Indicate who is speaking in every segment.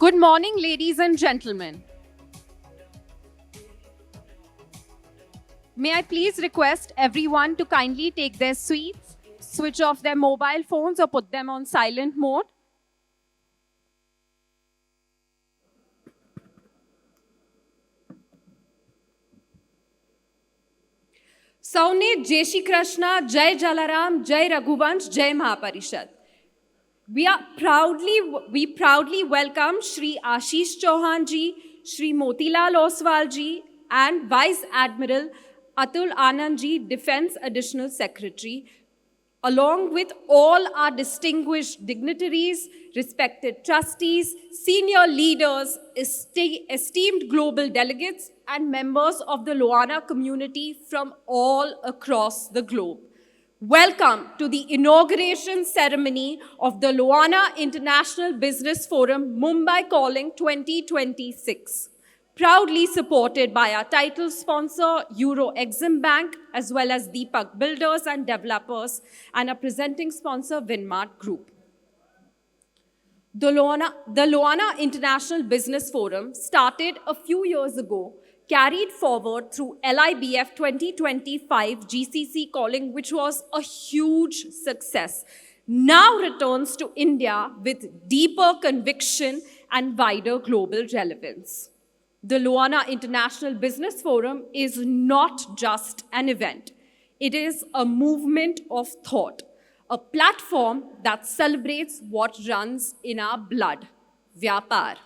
Speaker 1: Good morning, ladies and gentlemen. May I please request everyone to kindly take their seats, switch off their mobile phones or put them on silent mode. Saune Jai Shri Krishna, Jai Jalaram, Jai Raghuvansh, Jai Mahaparishad. We proudly welcome Shri Ashish Chauhan ji, Shri Motilal Oswal ji, and Vice Admiral Atul Anand ji, Defense Additional Secretary, along with all our distinguished dignitaries, respected trustees, senior leaders, esteemed global delegates, and members of the Lohana community from all across the globe. Welcome to the inauguration ceremony of the Lohana International Business Forum Mumbai Calling 2026, proudly supported by our title sponsor, Exim Bank, as well as Deepak Builders and Developers, and our presenting sponsor, Winmart Group. The Lohana International Business Forum started a few years ago, carried forward through LIBF 2025 GCC Calling, which was a huge success, now returns to India with deeper conviction and wider global relevance. The Lohana International Business Forum is not just an event. It is a movement of thought, a platform that celebrates what runs in our blood, व्यापार.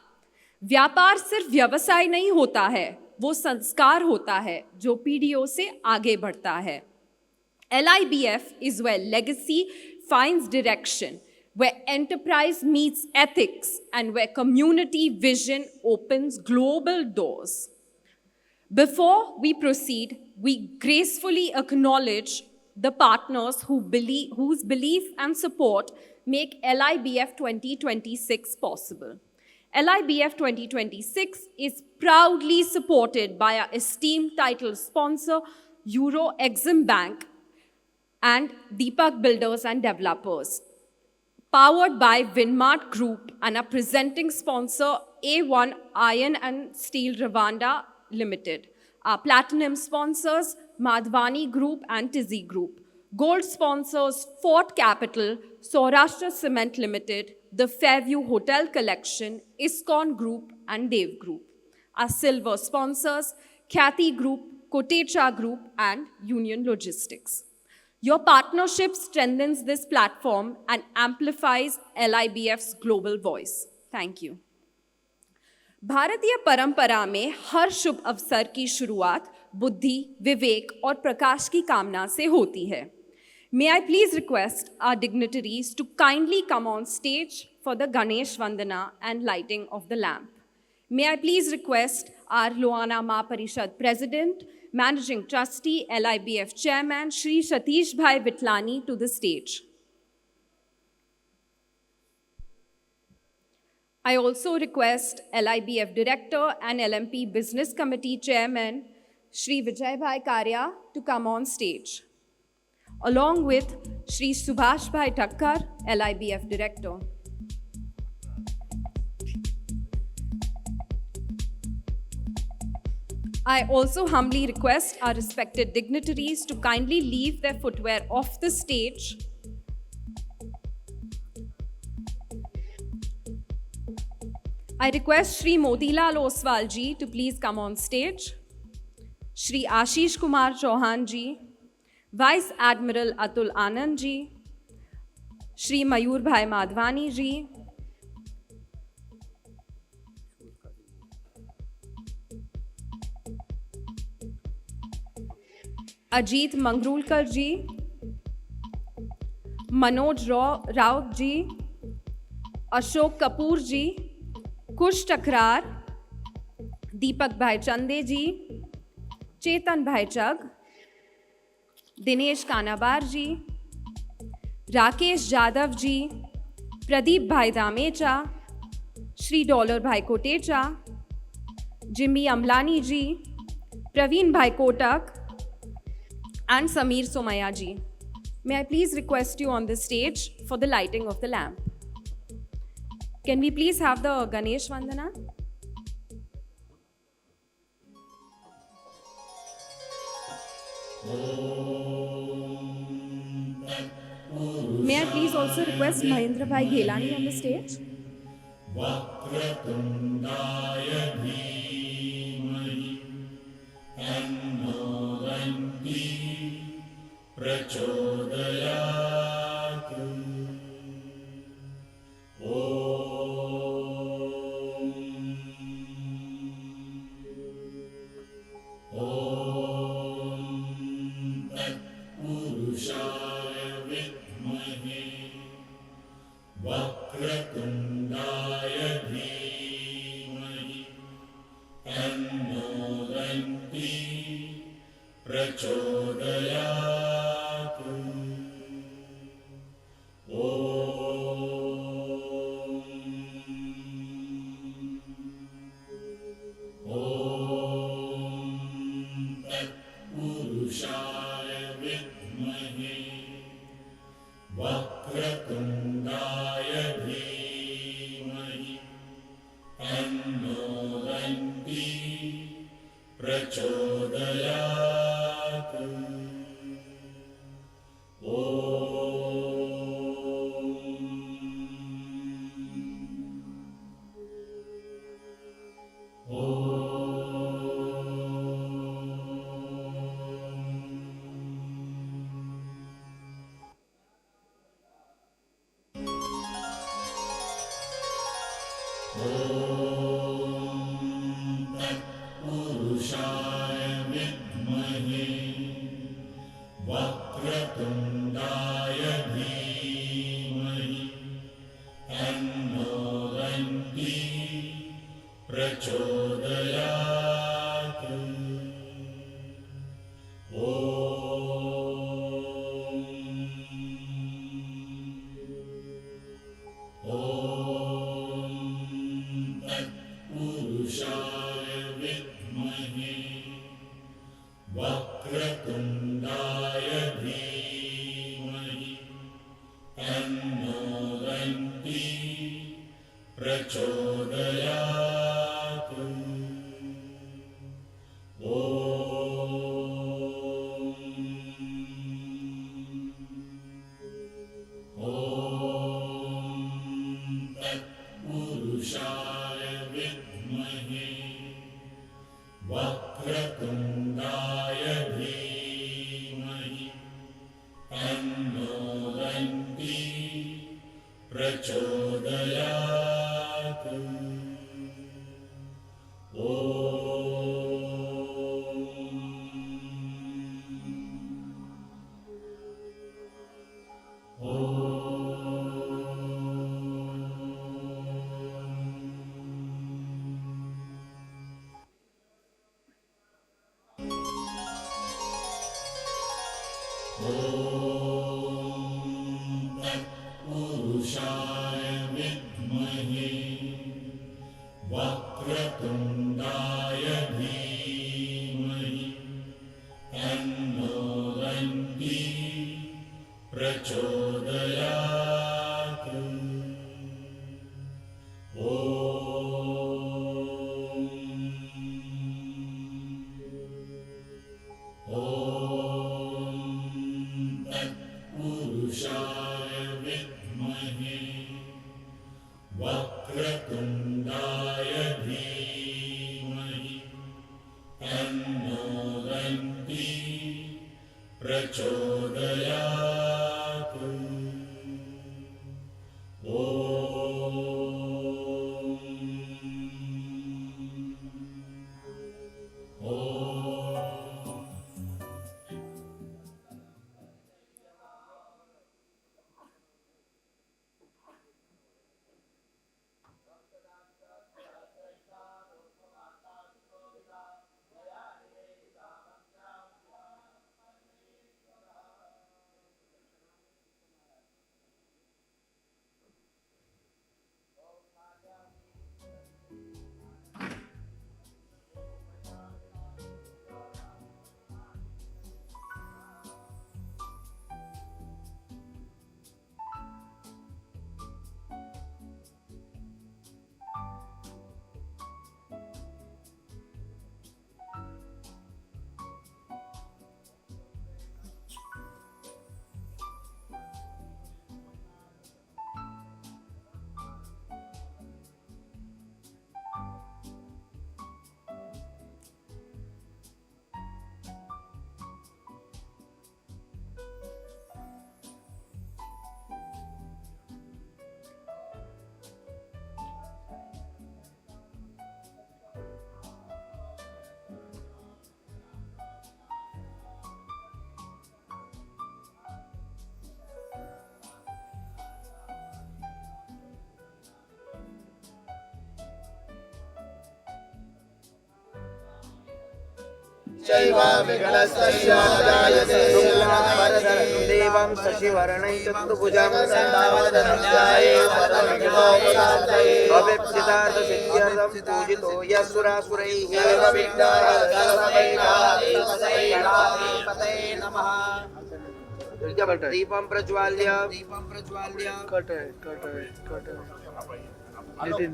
Speaker 1: व्यापार सिर्फ व्यवसाय नहीं होता है, वो संस्कार होता है जो पीढ़ियों से आगे बढ़ता है. LIBF is where legacy finds direction, where enterprise meets ethics, and where community vision opens global doors. Before we proceed, we gracefully acknowledge the partners whose belief and support make LIBF 2026 possible. LIBF 2026 is proudly supported by our esteemed title sponsor, Exim Bank, and Deepak Builders and Developers, powered by Winmart Group, and our presenting sponsor, A1 Iron and Steel Rwanda Limited. Our platinum sponsors, Madhvani Group and Tizzy Group. Gold sponsors, Fort Capital, Saurashtra Cement Limited, the Fairview Hotel Collection, ISKCON Group, and Dev Group. Our silver sponsors, Khyati Group, Kotecha Group, and Union Logistics. Your partnership strengthens this platform and amplifies LIBF's global voice. Thank you. भारतीय परंपरा में हर शुभ अवसर की शुरुआत बुद्धि, विवेक और प्रकाश की कामना से होती है. May I please request our dignitaries to kindly come on stage for the Ganesh Vandana and lighting of the lamp. May I please request our Lohana Mahaparishad President, Managing Trustee, LIBF Chairman, Shri Satish Bhai Vitlani to the stage. I also request LIBF Director and LMP Business Committee Chairman, Shri Vijay Bhai Karya to come on stage, along with Shri Subhash Bhai Thakkar, LIBF Director. I also humbly request our respected dignitaries to kindly leave their footwear off the stage. I request Shri Motilal Oswal ji to please come on stage. Shri Ashish Chauhan ji, Vice Admiral Atul Anand ji, Shri Mayur Bhai Madhvani ji, Ajit Mangrulkar ji, Manoj Raut ji, Ashok Kapoor ji, Kush Takrar, Deepak Bhai Chande ji, Chetan Bhai Chag, Dinesh Kanabar ji, Rakesh Jadhav ji, Pradeep Bhai Damecha, Shri Dollar Bhai Kotecha, Jimmy Amlani ji, Praveen Bhai Kotak, and Sameer Somaya ji. May I please request you on the stage for the lighting of the lamp. Can we please have the Ganesh Vandana? May I please also request Mahendra Bhai Ghelani on the stage?
Speaker 2: विघ्नस्तस्य न जायते शुक्लाम्बरधरं देवं शशिवर्णं चतुर्भुजं अव्यप्सितार्थसिद्ध्यर्थं पूजितो यस्सुरासुरैः दीपं प्रज्वाल्य cut है नितिन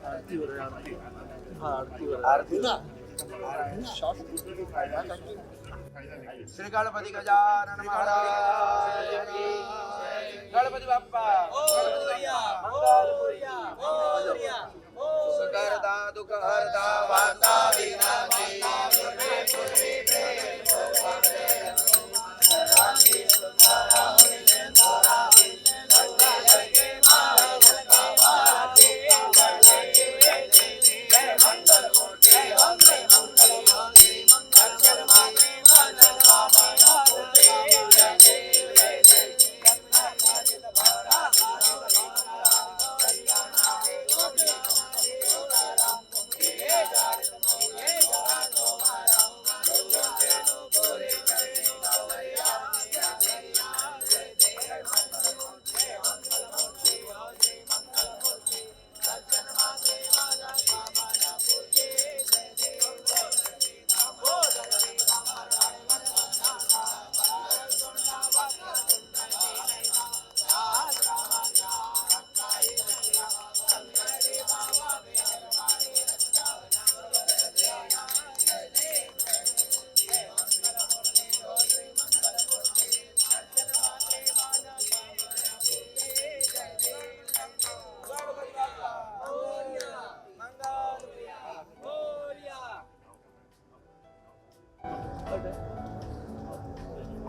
Speaker 2: आरती हो रही है आरती ना श्री गणपति गजानन महाराज की गणपति बाप्पा सुकरदा दुःखहरदा वार्ता विनाशी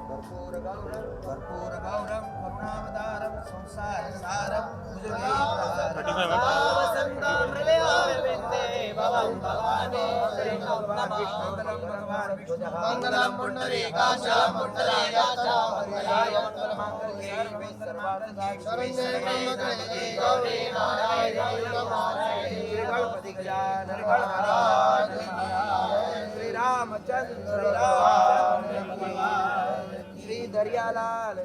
Speaker 2: कर्पूरगौरं करुणावतारं संसारसारं मंगलम पुंडरीकाक्षं पुंडरीकाक्षं गौरी गणपति गजानन महाराज श्री रामचंद्र श्री दरियालाल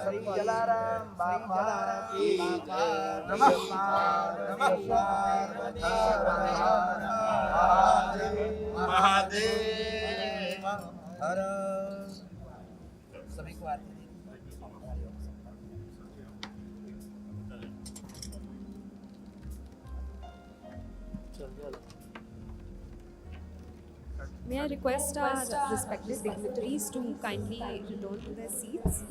Speaker 2: श्री जलाराम बाबा की नमः महादेव हर सभी को आरती
Speaker 1: May I request our respected dignitaries to kindly return to their seats?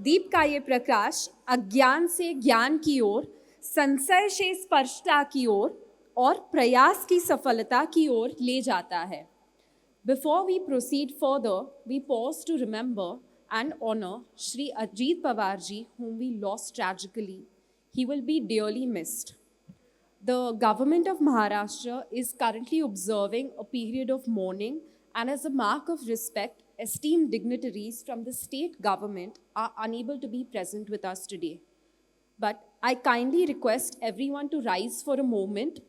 Speaker 1: दीप का ये प्रकाश अज्ञान से ज्ञान की ओर, संशय से स्पष्टता की ओर और प्रयास की सफलता की ओर ले जाता है. Before we proceed further, we pause to remember and honor Shri Ajit Pawar ji, whom we lost tragically. He will be dearly missed. The government of Maharashtra is currently observing a period of mourning, and as a mark of respect, esteemed dignitaries from the state government are unable to be present with us today. But I kindly request everyone to rise for a moment.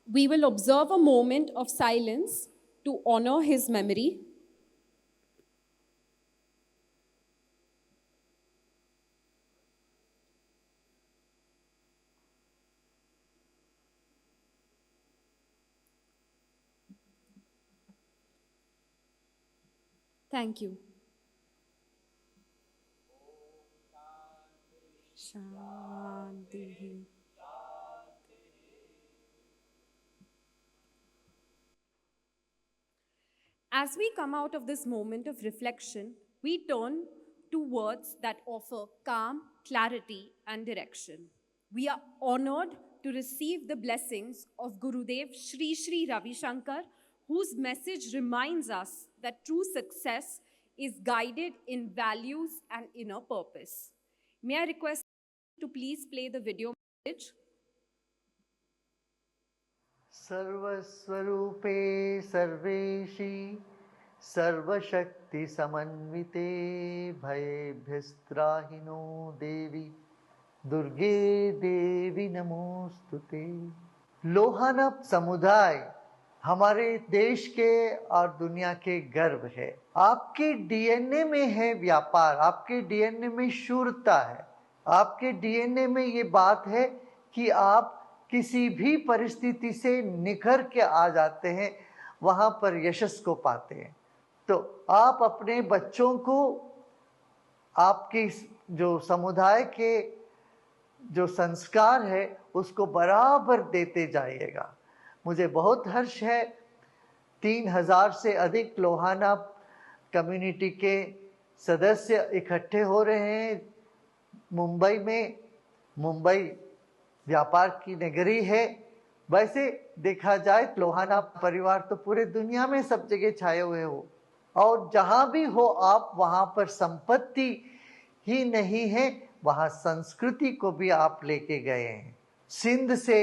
Speaker 1: We will observe a moment of silence to honor his memory. Thank you. Shanti. As we come out of this moment of reflection, we turn to words that offer calm, clarity, and direction. We are honored to receive the blessings of Gurudev Shri Shri Ravi Shankar, whose message reminds us that true success is guided in values and inner purpose. May I request to please play the video message?
Speaker 3: सर्वस्वरूपे सर्वेशी सर्वशक्ति समन्विते भयेभ्यस्त्राहिनो देवी दुर्गे देवी नमोस्तुते। लोहाना समुदाय हमारे देश के और दुनिया के गर्व है। आपके डीएनए में है व्यापार, आपके डीएनए में शूरता है, आपके डीएनए में ये बात है कि आप किसी भी परिस्थिति से निखर के आ जाते हैं, वहाँ पर यशस्वी को पाते हैं। तो आप अपने बच्चों को आपके जो समुदाय के जो संस्कार है उसको बराबर देते जाइएगा। मुझे बहुत हर्ष है, 3000 से अधिक लोहाना कम्युनिटी के सदस्य इकट्ठे हो रहे हैं मुंबई में। मुंबई व्यापार की नगरी है। वैसे देखा जाए लोहाना परिवार तो पूरे दुनिया में सब जगह छाए हुए हो, और जहाँ भी हो आप, वहाँ पर संपत्ति ही नहीं है, वहाँ संस्कृति को भी आप लेके गए हैं। सिंध से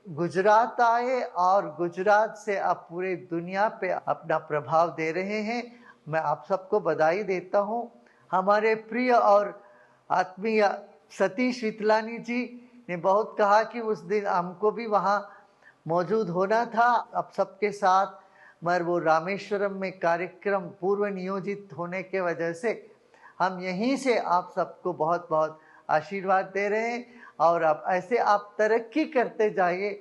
Speaker 3: गुजरात आए और गुजरात से आप पूरे दुनिया पे अपना प्रभाव दे रहे हैं। मैं आप सबको बधाई देता हूँ। हमारे प्रिय और आत्मीय सतीश वितलानी जी ने बहुत कहा कि उस दिन हमको भी वहाँ मौजूद होना था अब सबके साथ, मगर वो रामेश्वरम में कार्यक्रम पूर्व नियोजित होने के वजह से हम यहीं से आप सबको बहुत बहुत आशीर्वाद दे रहे हैं। और अब ऐसे आप तरक्की करते जाइए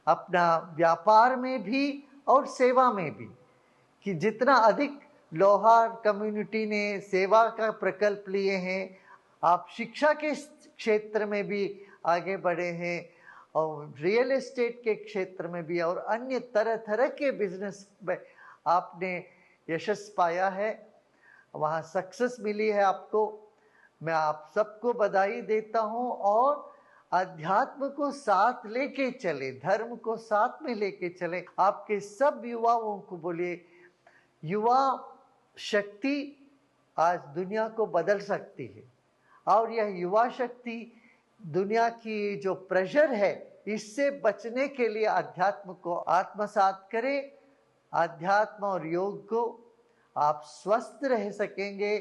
Speaker 3: अपना व्यापार में भी और सेवा में भी, कि जितना अधिक लोहार कम्युनिटी ने सेवा का प्रकल्प लिए हैं, आप शिक्षा के क्षेत्र में भी आगे बढ़े हैं और रियल एस्टेट के क्षेत्र में भी और अन्य तरह तरह के बिजनेस में आपने यशस्वी पाया है, वहाँ सक्सेस मिली है आपको। मैं आप सबको बधाई देता हूँ और अध्यात्म को साथ लेके चले, धर्म को साथ में लेके चले। आपके सब युवाओं को बोलिए, युवा शक्ति आज दुनिया को बदल सकती है, और यह युवा शक्ति दुनिया की जो प्रेशर है इससे बचने के लिए अध्यात्म को आत्मसात करें। अध्यात्म और योग को आप स्वस्थ रह सकेंगे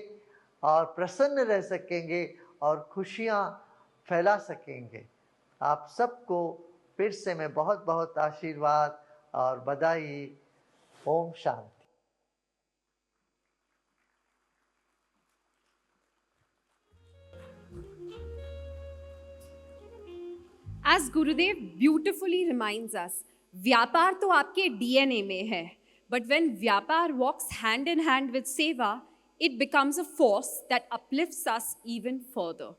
Speaker 3: और प्रसन्न रह सकेंगे और खुशियाँ फैला सकेंगे। आप सबको फिर से मैं बहुत बहुत आशीर्वाद और बधाई। Om Shanti.
Speaker 1: As Gurudev beautifully reminds us, व्यापार तो आपके DNA में है, but when व्यापार walks hand in hand with seva, it becomes a force that uplifts us even further.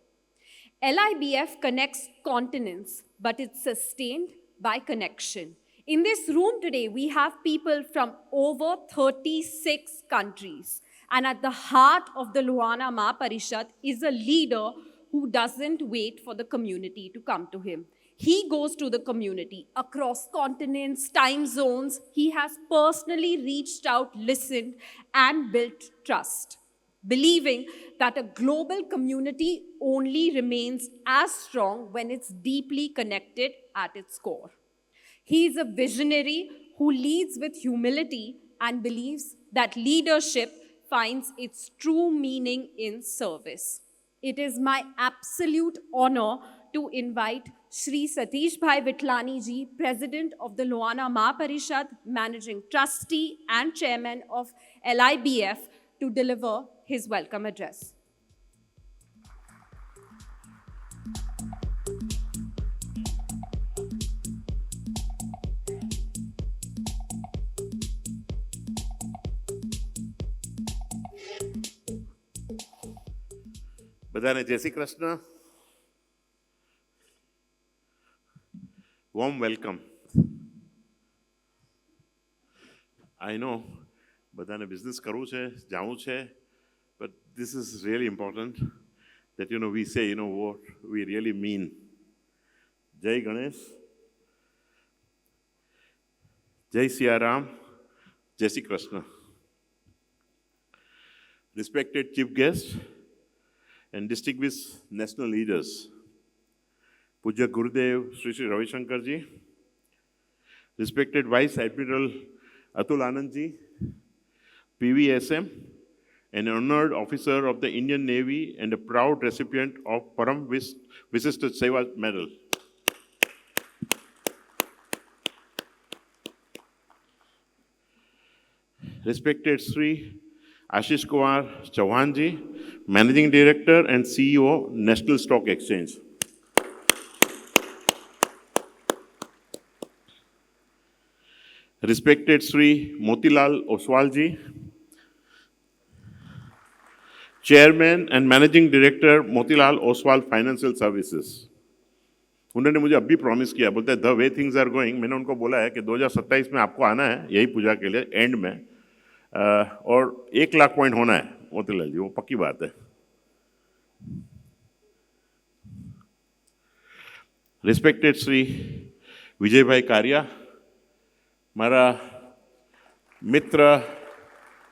Speaker 1: LIBF connects continents, but it's sustained by connection. In this room today, we have people from over 36 countries. And at the heart of the Lohana Mahaparishad is a leader who doesn't wait for the community to come to him. He goes to the community across continents, time zones. He has personally reached out, listened, and built trust, believing that a global community only remains as strong when it's deeply connected at its core. He is a visionary who leads with humility and believes that leadership finds its true meaning in service. It is my absolute honor to invite Shri Satish Bhai Vitlani ji, President of the Lohana Mahaparishad, Managing Trustee and Chairman of LIBF, to deliver his welcome address.
Speaker 4: બધાને જય Shri Krishna. Warm welcome. I know બધાને business કરવું છે, જાવું છે, but this is really important that, we say, what we really mean. Jai Ganesh, Jai Siya Ram, Jai Shri Krishna. Respected chief guests and distinguished national leaders, Puja Gurudev Shri Ravi Shankar ji, respected Vice Admiral Atul Anand ji, PVSM, an honored officer of the Indian Navy and a proud recipient of Param Visishta Seva Medal. Respected Shri Ashish Chauhan ji, Managing Director and CEO, National Stock Exchange. Respected Shri Motilal Oswal ji, Chairman and Managing Director, Motilal Oswal Financial Services. उन्होंने मुझे अभी promise किया, बोलते हैं the way things are going, मैंने उनको बोला है कि 2027 में आपको आना है यही पूजा के लिए एंड में, और 1 लाख पॉइंट होना है मोतीलाल जी, वो पक्की बात है. रिस्पेक्टेड श्री विजय भाई कारिया, मारा मित्र,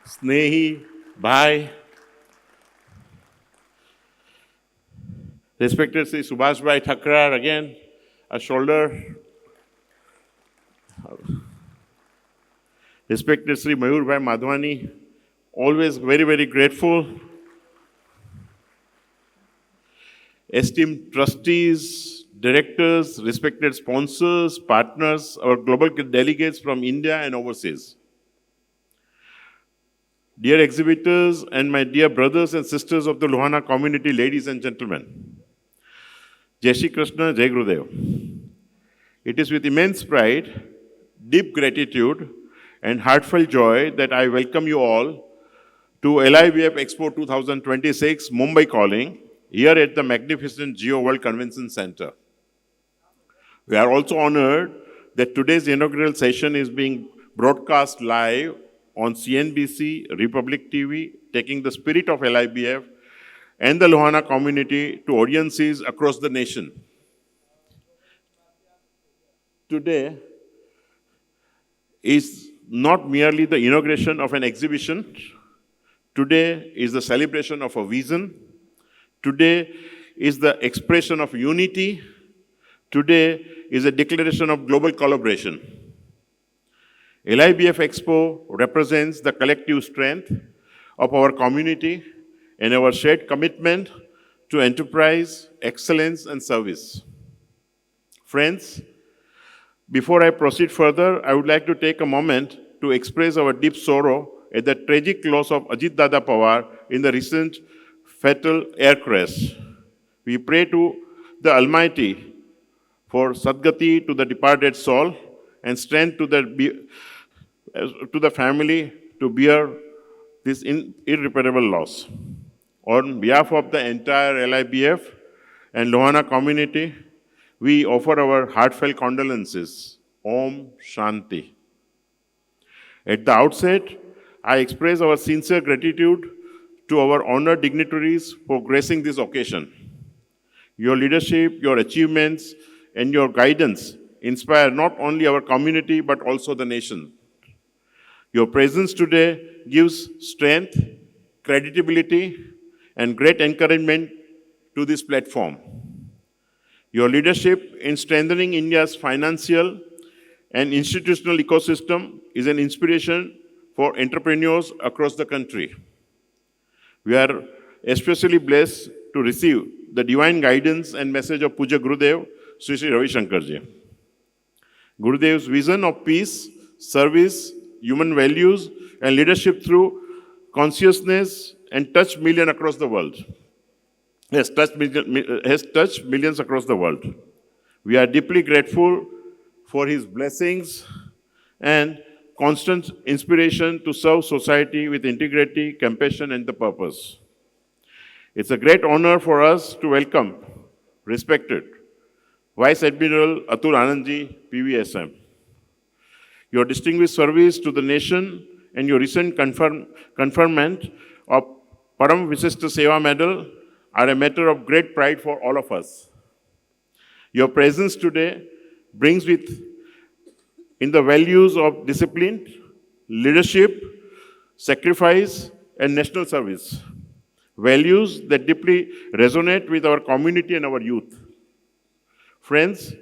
Speaker 4: स्नेही भाई. Respected Sri Subhash Bhai Thakrar, again, a shoulder. Respected Sri Mayur Bhai Madhwani, always very, very grateful. Esteemed trustees, directors, respected sponsors, partners, our global delegates from India and overseas. Dear exhibitors and my dear brothers and sisters of the Lohana community, ladies and gentlemen. Jai Shri Krishna, Jai Gurudev. It is with immense pride, deep gratitude, and heartfelt joy that I welcome you all to LIBF Expo 2026 Mumbai Calling, here at the magnificent Geo World Convention Center. We are also honored that today's inaugural session is being broadcast live on CNBC, Republic TV, taking the spirit of LIBF and the Lohana community to audiences across the nation. Today is not merely the inauguration of an exhibition. Today is the celebration of a vision. Today is the expression of unity. Today is a declaration of global collaboration. LIBF Expo represents the collective strength of our community and our shared commitment to enterprise, excellence, and service. Friends, before I proceed further, I would like to take a moment to express our deep sorrow at the tragic loss of Ajit Dada Pawar in the recent fatal air crash. We pray to the Almighty for Sadgati to the departed soul and strength to the family to bear this irreparable loss. On behalf of the entire LIBF and Lohana community, we offer our heartfelt condolences. Om Shanti. At the outset, I express our sincere gratitude to our honored dignitaries for gracing this occasion. Your leadership, your achievements, and your guidance inspire not only our community but also the nation. Your presence today gives strength, credibility, and great encouragement to this platform. Your leadership in strengthening India's financial and institutional ecosystem is an inspiration for entrepreneurs across the country. We are especially blessed to receive the divine guidance and message of Puja Gurudev, Shri Ravi Shankar ji. Gurudev's vision of peace, service, human values, and leadership through consciousness and touched millions across the world. Has touched millions across the world. We are deeply grateful for his blessings and constant inspiration to serve society with integrity, compassion, and the purpose. It's a great honor for us to welcome respected Vice Admiral Atul Anandji, PVSM. Your distinguished service to the nation and your recent conferment of Param Visishta Seva Medal are a matter of great pride for all of us. Your presence today brings with in the values of discipline, leadership, sacrifice, and national service. Values that deeply resonate with our community and our youth. Friends,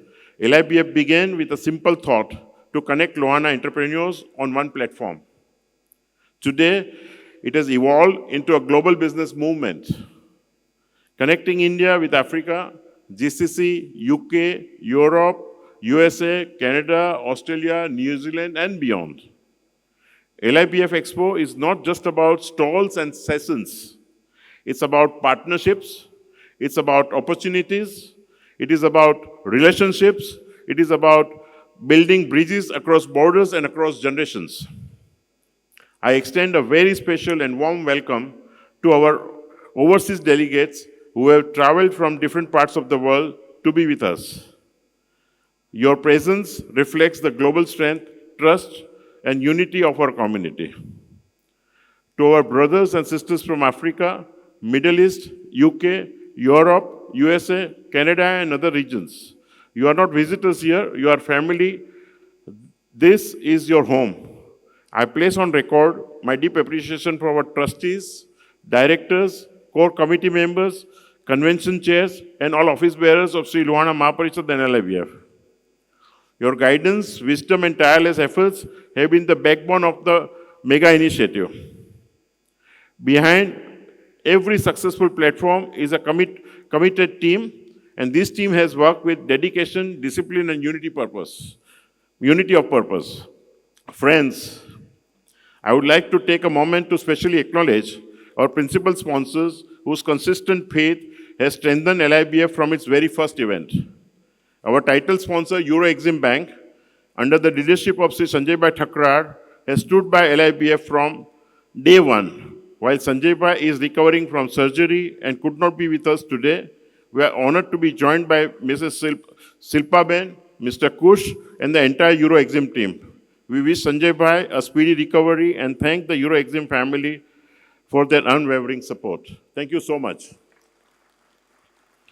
Speaker 4: LIBF began with a simple thought to connect Lohana entrepreneurs on one platform. Today, it has evolved into a global business movement, connecting India with Africa, GCC, UK, Europe, USA, Canada, Australia, New Zealand, and beyond. LIBF Expo is not just about stalls and sessions. It's about partnerships. It's about opportunities. It is about relationships. It is about building bridges across borders and across generations. I extend a very special and warm welcome to our overseas delegates who have traveled from different parts of the world to be with us. Your presence reflects the global strength, trust, and unity of our community. To our brothers and sisters from Africa, Middle East, UK, Europe, USA, Canada, and other regions, you are not visitors here, you are family. This is your home. I place on record my deep appreciation for our trustees, directors, core committee members, convention chairs, and all office bearers of Sri Lohana Mahaparishad and LIBF. Your guidance, wisdom, and tireless efforts have been the backbone of the mega initiative. Behind every successful platform is a committed team, and this team has worked with dedication, discipline, and unity of purpose. Friends, I would like to take a moment to specially acknowledge our principal sponsors whose consistent faith has strengthened LIBF from its very first event. Our title sponsor, Exim Bank, under the leadership of Sri Sanjay Bhai Thakrar, has stood by LIBF from day one. While Sanjay Bhai is recovering from surgery and could not be with us today, we are honored to be joined by Mrs. Silpa Ben, Mr. Kush, and the entire Exim team. We wish Sanjay Bhai a speedy recovery and thank the Exim family for their unwavering support. Thank you so much.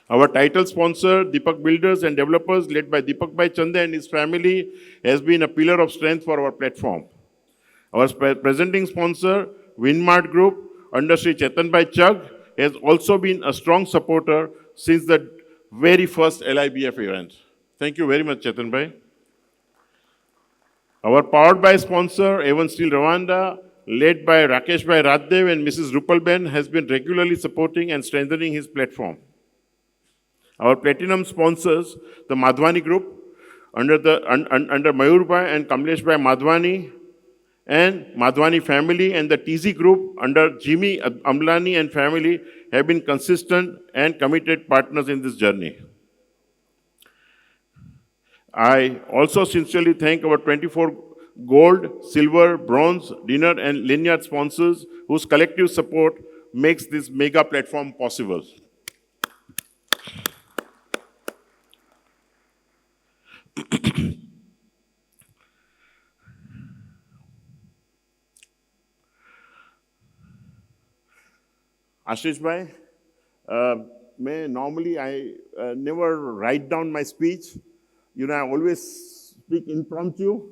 Speaker 4: Our title sponsor, Deepak Builders and Developers, led by Deepak Bhai Chande and his family, has been a pillar of strength for our platform. Our presenting sponsor, Winmart Group, under Sri Chetan Bhai Chugg, has also been a strong supporter since the very first LIBF event. Thank you very much, Chetan Bhai. Our powered by sponsor, Avon Steel Rwanda, led by Rakesh Bhai Raddev and Mrs. Rupal Ben, has been regularly supporting and strengthening his platform. Our platinum sponsors, the Madhwani Group, under Mayur Bhai and Kamlesh Bhai Madhwani, and Madhwani family, and the TZ Group under Jimmy Amlani and family, have been consistent and committed partners in this journey. I also sincerely thank our 24 gold, silver, bronze, dinner, and lanyard sponsors whose collective support makes this mega platform possible. Ashish Bhai, normally I never write down my speech. I always speak impromptu.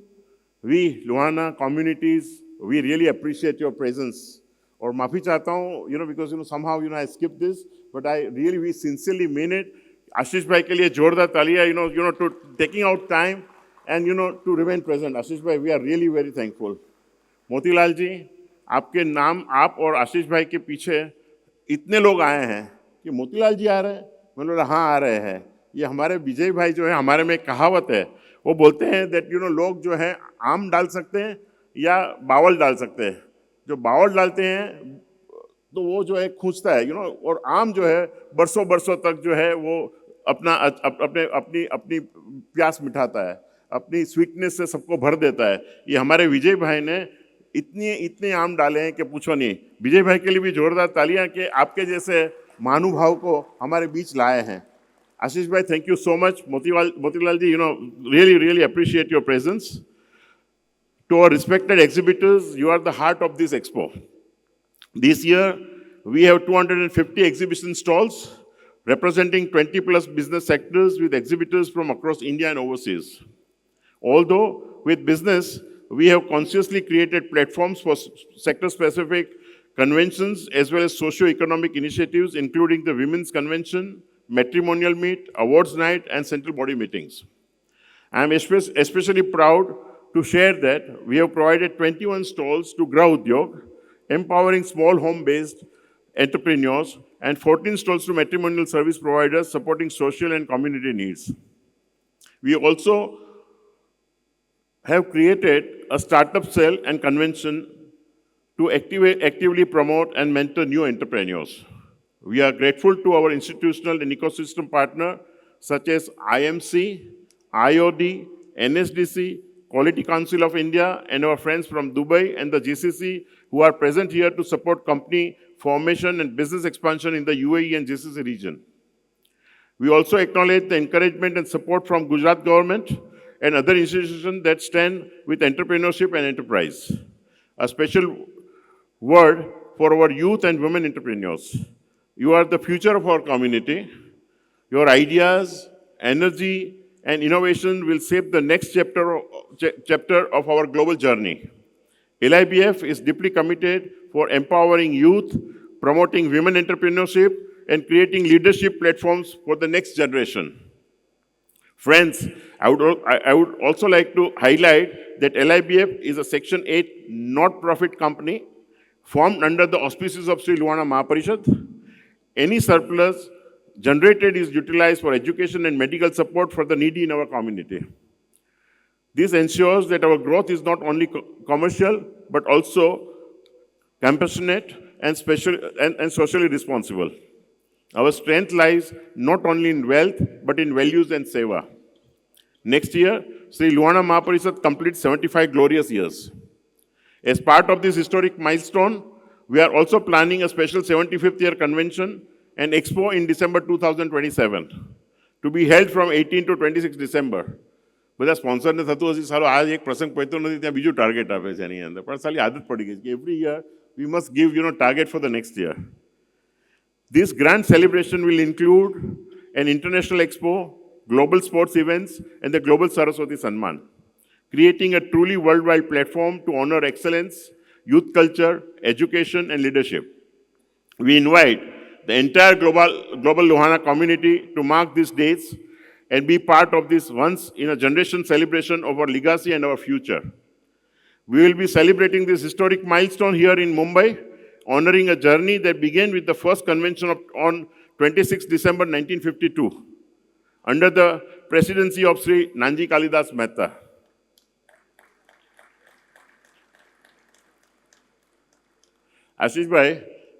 Speaker 4: We, Lohana communities, we really appreciate your presence. और माफी चाहता हूँ, because somehow I skipped this, but we sincerely mean it. Ashish Bhai के लिए जोरदार तालियां, to taking out time and to remain present. Ashish Bhai, we are really very thankful. Motilal जी, आपके नाम आप और आशीष भाई के पीछे इतने लोग आए हैं कि मोतीलाल जी आ रहे हैं, मैंने बोला हाँ आ रहे हैं. ये हमारे विजय भाई जो है, हमारे में कहावत है, वो बोलते हैं दैट लोग जो है आम डाल सकते हैं या बावल डाल सकते हैं. जो बावल डालते हैं तो वो जो है खूंचता है, और आम जो है बरसों बरसों तक जो है वो अपनी प्यास मिटाता है, अपनी स्वीटनेस से सबको भर देता है. ये हमारे विजय भाई ने इतने आम डाले हैं कि पूछो नहीं. विजय भाई के लिए भी जोरदार तालियां कि आपके जैसे महानुभाव को हमारे बीच लाए हैं. Ashish Bhai, thank you so much. Motilal ji, really appreciate your presence. To our respected exhibitors, you are the heart of this expo. This year, we have 250 exhibition stalls representing 20 plus business sectors with exhibitors from across India and overseas. Although with business, we have consciously created platforms for sector-specific conventions as well as socio-economic initiatives, including the Women's Convention, Matrimonial Meet, Awards Night, and Central Body Meetings. I am especially proud to share that we have provided 21 stalls to Grah Udyog, empowering small home-based entrepreneurs, and 14 stalls to matrimonial service providers supporting social and community needs. We also have created a startup cell and convention to actively promote and mentor new entrepreneurs. We are grateful to our institutional and ecosystem partners such as IMC, IOD, NSDC, Quality Council of India, and our friends from Dubai and the GCC who are present here to support company formation and business expansion in the UAE and GCC region. We also acknowledge the encouragement and support from Gujarat government and other institutions that stand with entrepreneurship and enterprise. A special word for our youth and women entrepreneurs. You are the future of our community. Your ideas, energy, and innovation will shape the next chapter of our global journey. LIBF is deeply committed for empowering youth, promoting women entrepreneurship, and creating leadership platforms for the next generation. Friends, I would also like to highlight that LIBF is a Section 8 not-profit company formed under the auspices of Shri Lohana Mahaparishad. Any surplus generated is utilized for education and medical support for the needy in our community. This ensures that our growth is not only commercial, but also compassionate and socially responsible. Our strength lies not only in wealth, but in values and seva. Next year, Shri Lohana Mahaparishad completes 75 glorious years. As part of this historic milestone, we are also planning a special 75th year convention and expo in December 2027 to be held from 18 to 26 December. બધા સ્પોન્સરને થતું હશે સારું આ એક પ્રસંગ પહોંચતો નથી ત્યાં બીજું ટાર્ગેટ આપે છે એની અંદર પણ સારી આદત પડી ગઈ કે every year we must give target for the next year. This grand celebration will include an international expo, global sports events, and the Global Saraswati Sanman, creating a truly worldwide platform to honor excellence, youth culture, education, and leadership. We invite the entire global Lohana community to mark these dates and be part of this once-in-a-generation celebration of our legacy and our future. We will be celebrating this historic milestone here in Mumbai, honoring a journey that began with the first convention on 26 December 1952, under the presidency of Sri Nanji Kalidas Mehta. आशीष भाई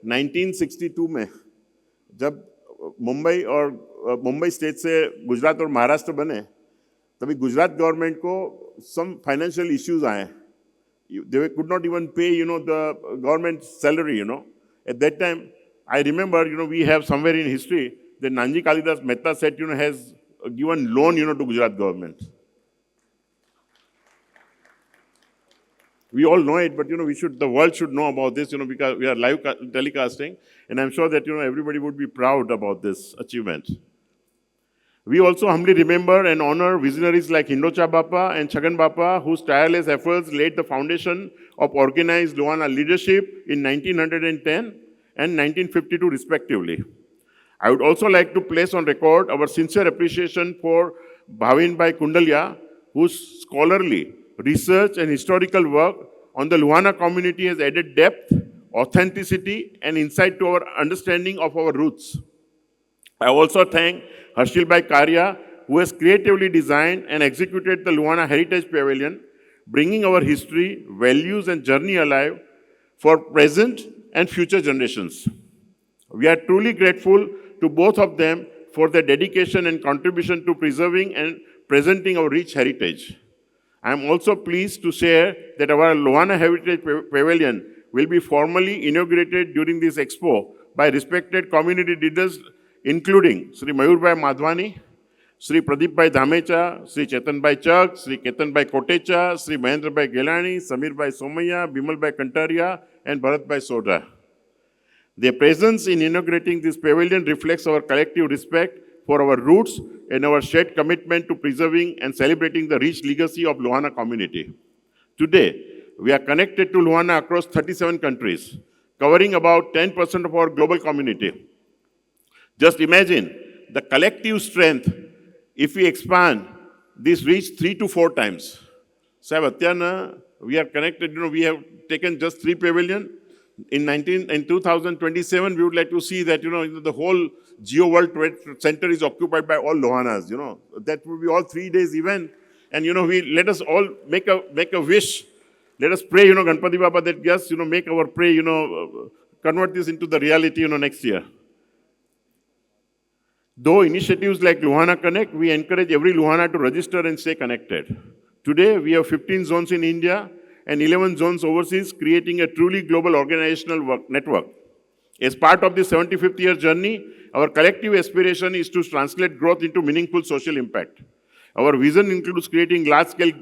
Speaker 4: 1962 में जब Mumbai state से गुजरात और महाराष्ट्र बने तभी Gujarat government को some financial issues आए. They could not even pay, the government salary, At that time, I remember, we have somewhere in history that Nanji Kalidas Mehta said, has given loan, to Gujarat government. We all know it, but, the world should know about this, because we are live telecasting, and I'm sure that, everybody would be proud about this achievement. We also humbly remember and honor visionaries like Hindocha Bappa and Chagan Bappa, whose tireless efforts laid the foundation of organized Lohana leadership in 1910 and 1952 respectively. I would also like to place on record our sincere appreciation for Bhavinbhai Kundalia, whose scholarly research and historical work on the Lohana community has added depth, authenticity, and insight to our understanding of our roots. I also thank Harshilbhai Karya, who has creatively designed and executed the Lohana Heritage Pavilion, bringing our history, values, and journey alive for present and future generations. We are truly grateful to both of them for their dedication and contribution to preserving and presenting our rich heritage. I am also pleased to share that our Lohana Heritage Pavilion will be formally inaugurated during this expo by respected community leaders including Shri Mayurbhai Madhwani, Shri Pradeepbhai Dhamecha, Shri Chetanbhai Chak, Shri Ketanbhai Kotecha, Shri Mahendrabhai Gelani, Samirbhai Somaiya, Bimalbhai Kantaria, and Bharatbhai Sodha. Their presence in inaugurating this pavilion reflects our collective respect for our roots and our shared commitment to preserving and celebrating the rich legacy of Lohana community. Today, we are connected to Lohana across 37 countries, covering about 10% of our global community. Just imagine the collective strength if we expand this reach 3 to 4 times. Sahib, Atyana, we are connected, we have taken just 3 pavilion. In 2027, we would like to see that, the whole Geo World Trade Center is occupied by all Lohanas, That will be all 3 days event. And, let us all make a wish. Let us pray, Ganpati Baba, that yes, make our pray, convert this into the reality, next year. Though initiatives like Lohana Connect, we encourage every Lohana to register and stay connected. Today, we have 15 zones in India and 11 zones overseas, creating a truly global organizational network. As part of this 75th year journey, our collective aspiration is to translate growth into meaningful social impact. Our vision includes creating large-scale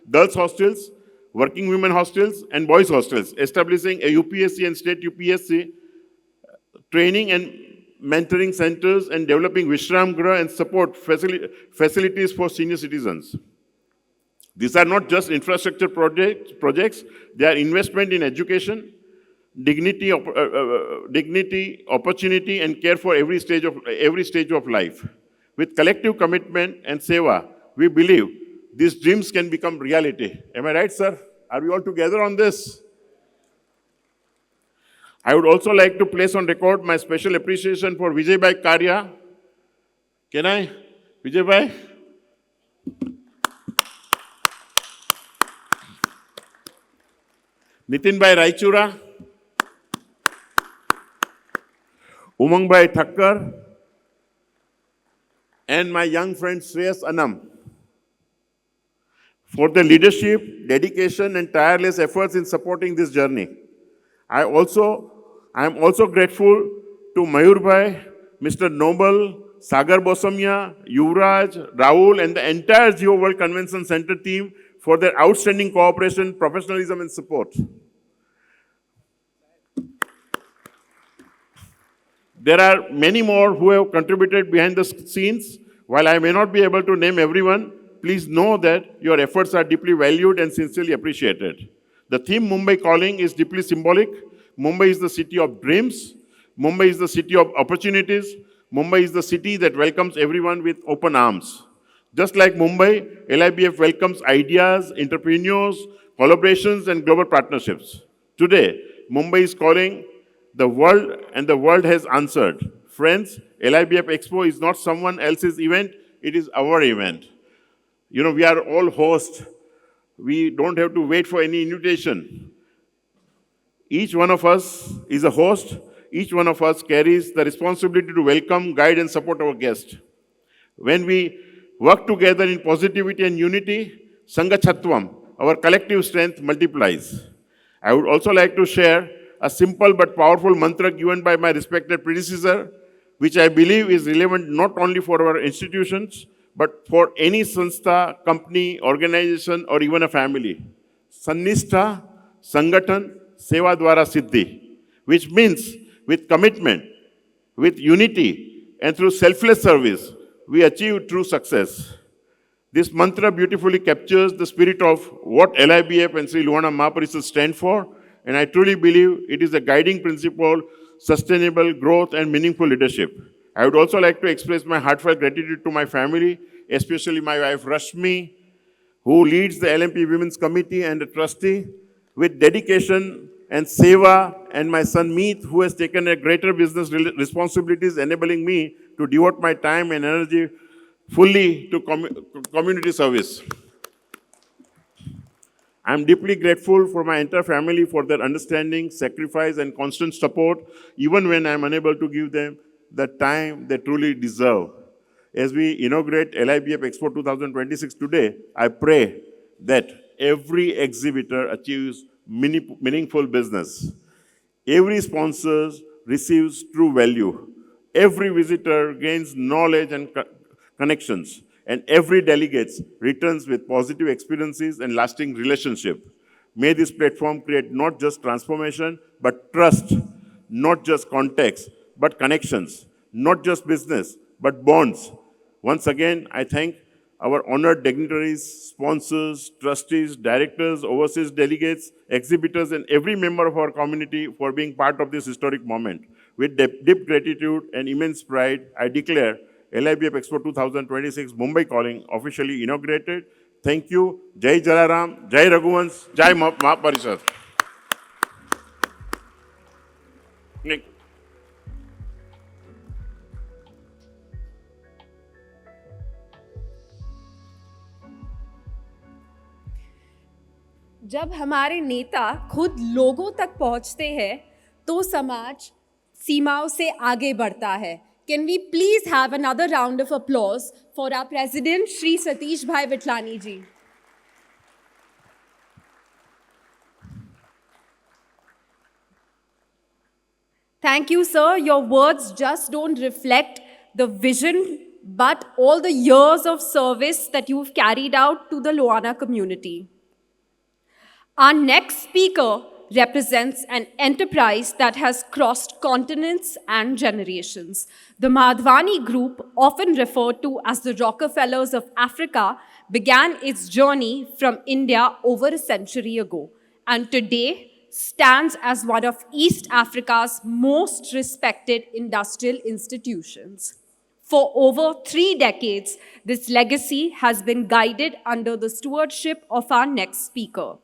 Speaker 4: girls' hostels, working women hostels, and boys' hostels, establishing a UPSC and state UPSC training and mentoring centers, and developing Vishram Grah and support facilities for senior citizens. These are not just infrastructure projects, they are investment in education, dignity, opportunity, and care for every stage of life. With collective commitment and seva, we believe these dreams can become reality. Am I right, sir? Are we all together on this? I would also like to place on record my special appreciation for Vijay Bhai Karya. Can I? Vijay Bhai? Nitin Bhai Raichura, Umang Bhai Thakkar, and my young friend Shreyas Anam for their leadership, dedication, and tireless efforts in supporting this journey. I am also grateful to Mayur Bhai, Mr. Noble, Sagar Bosamia, Yuvraj, Rahul, and the entire Geo World Convention Center team for their outstanding cooperation, professionalism, and support. There are many more who have contributed behind the scenes. While I may not be able to name everyone, please know that your efforts are deeply valued and sincerely appreciated. The theme Mumbai Calling is deeply symbolic. Mumbai is the city of dreams. Mumbai is the city of opportunities. Mumbai is the city that welcomes everyone with open arms. Just like Mumbai, LIBF welcomes ideas, entrepreneurs, collaborations, and global partnerships. Today, Mumbai is calling the world, and the world has answered. Friends, LIBF Expo is not someone else's event, it is our event. We are all hosts. We don't have to wait for any invitation. Each one of us is a host. Each one of us carries the responsibility to welcome, guide, and support our guests. When we work together in positivity and unity, Sangachatvam, our collective strength multiplies. I would also like to share a simple but powerful mantra given by my respected predecessor, which I believe is relevant not only for our institutions, but for any sanstha, company, organization, or even a family. Sannistha, Sangatan, Seva Dwara Siddhi, which means with commitment, with unity, and through selfless service, we achieve true success. This mantra beautifully captures the spirit of what LIBF and Sri Lohana Mahaparishad stand for, and I truly believe it is a guiding principle, sustainable growth, and meaningful leadership. I would also like to express my heartfelt gratitude to my family, especially my wife Rashmi, who leads the LMP Women's Committee and a trustee with dedication and seva, and my son Meet, who has taken a greater business responsibilities, enabling me to devote my time and energy fully to community service. I am deeply grateful for my entire family for their understanding, sacrifice, and constant support, even when I am unable to give them the time they truly deserve. As we inaugurate LIBF Expo 2026 today, I pray that every exhibitor achieves meaningful business. Every sponsor receives true value. Every visitor gains knowledge and connections. And every delegate returns with positive experiences and lasting relationship. May this platform create not just transformation, but trust not just contacts, but connections, not just business, but bonds. Once again, I thank our honored dignitaries, sponsors, trustees, directors, overseas delegates, exhibitors, and every member of our community for being part of this historic moment. With deep gratitude and immense pride, I declare LIBF Expo 2026 Mumbai Calling officially inaugurated. Thank you. Jai Jalaram, Jai Raghuvans, Jai Mahaparishad. Nick.
Speaker 1: जब हमारे नेता खुद लोगों तक पहुंचते हैं तो समाज सीमाओं से आगे बढ़ता है. Can we please have another round of applause for our president Shri Satish Bhai Vitlani ji. Thank you, sir. Your words just don't reflect the vision but all the years of service that you've carried out to the Lohana community. Our next speaker represents an enterprise that has crossed continents and generations. The Madhwani Group, often referred to as the Rockefellers of Africa, began its journey from India over a century ago, and today stands as one of East Africa's most respected industrial institutions. For over 3 decades, this legacy has been guided under the stewardship of our next speaker,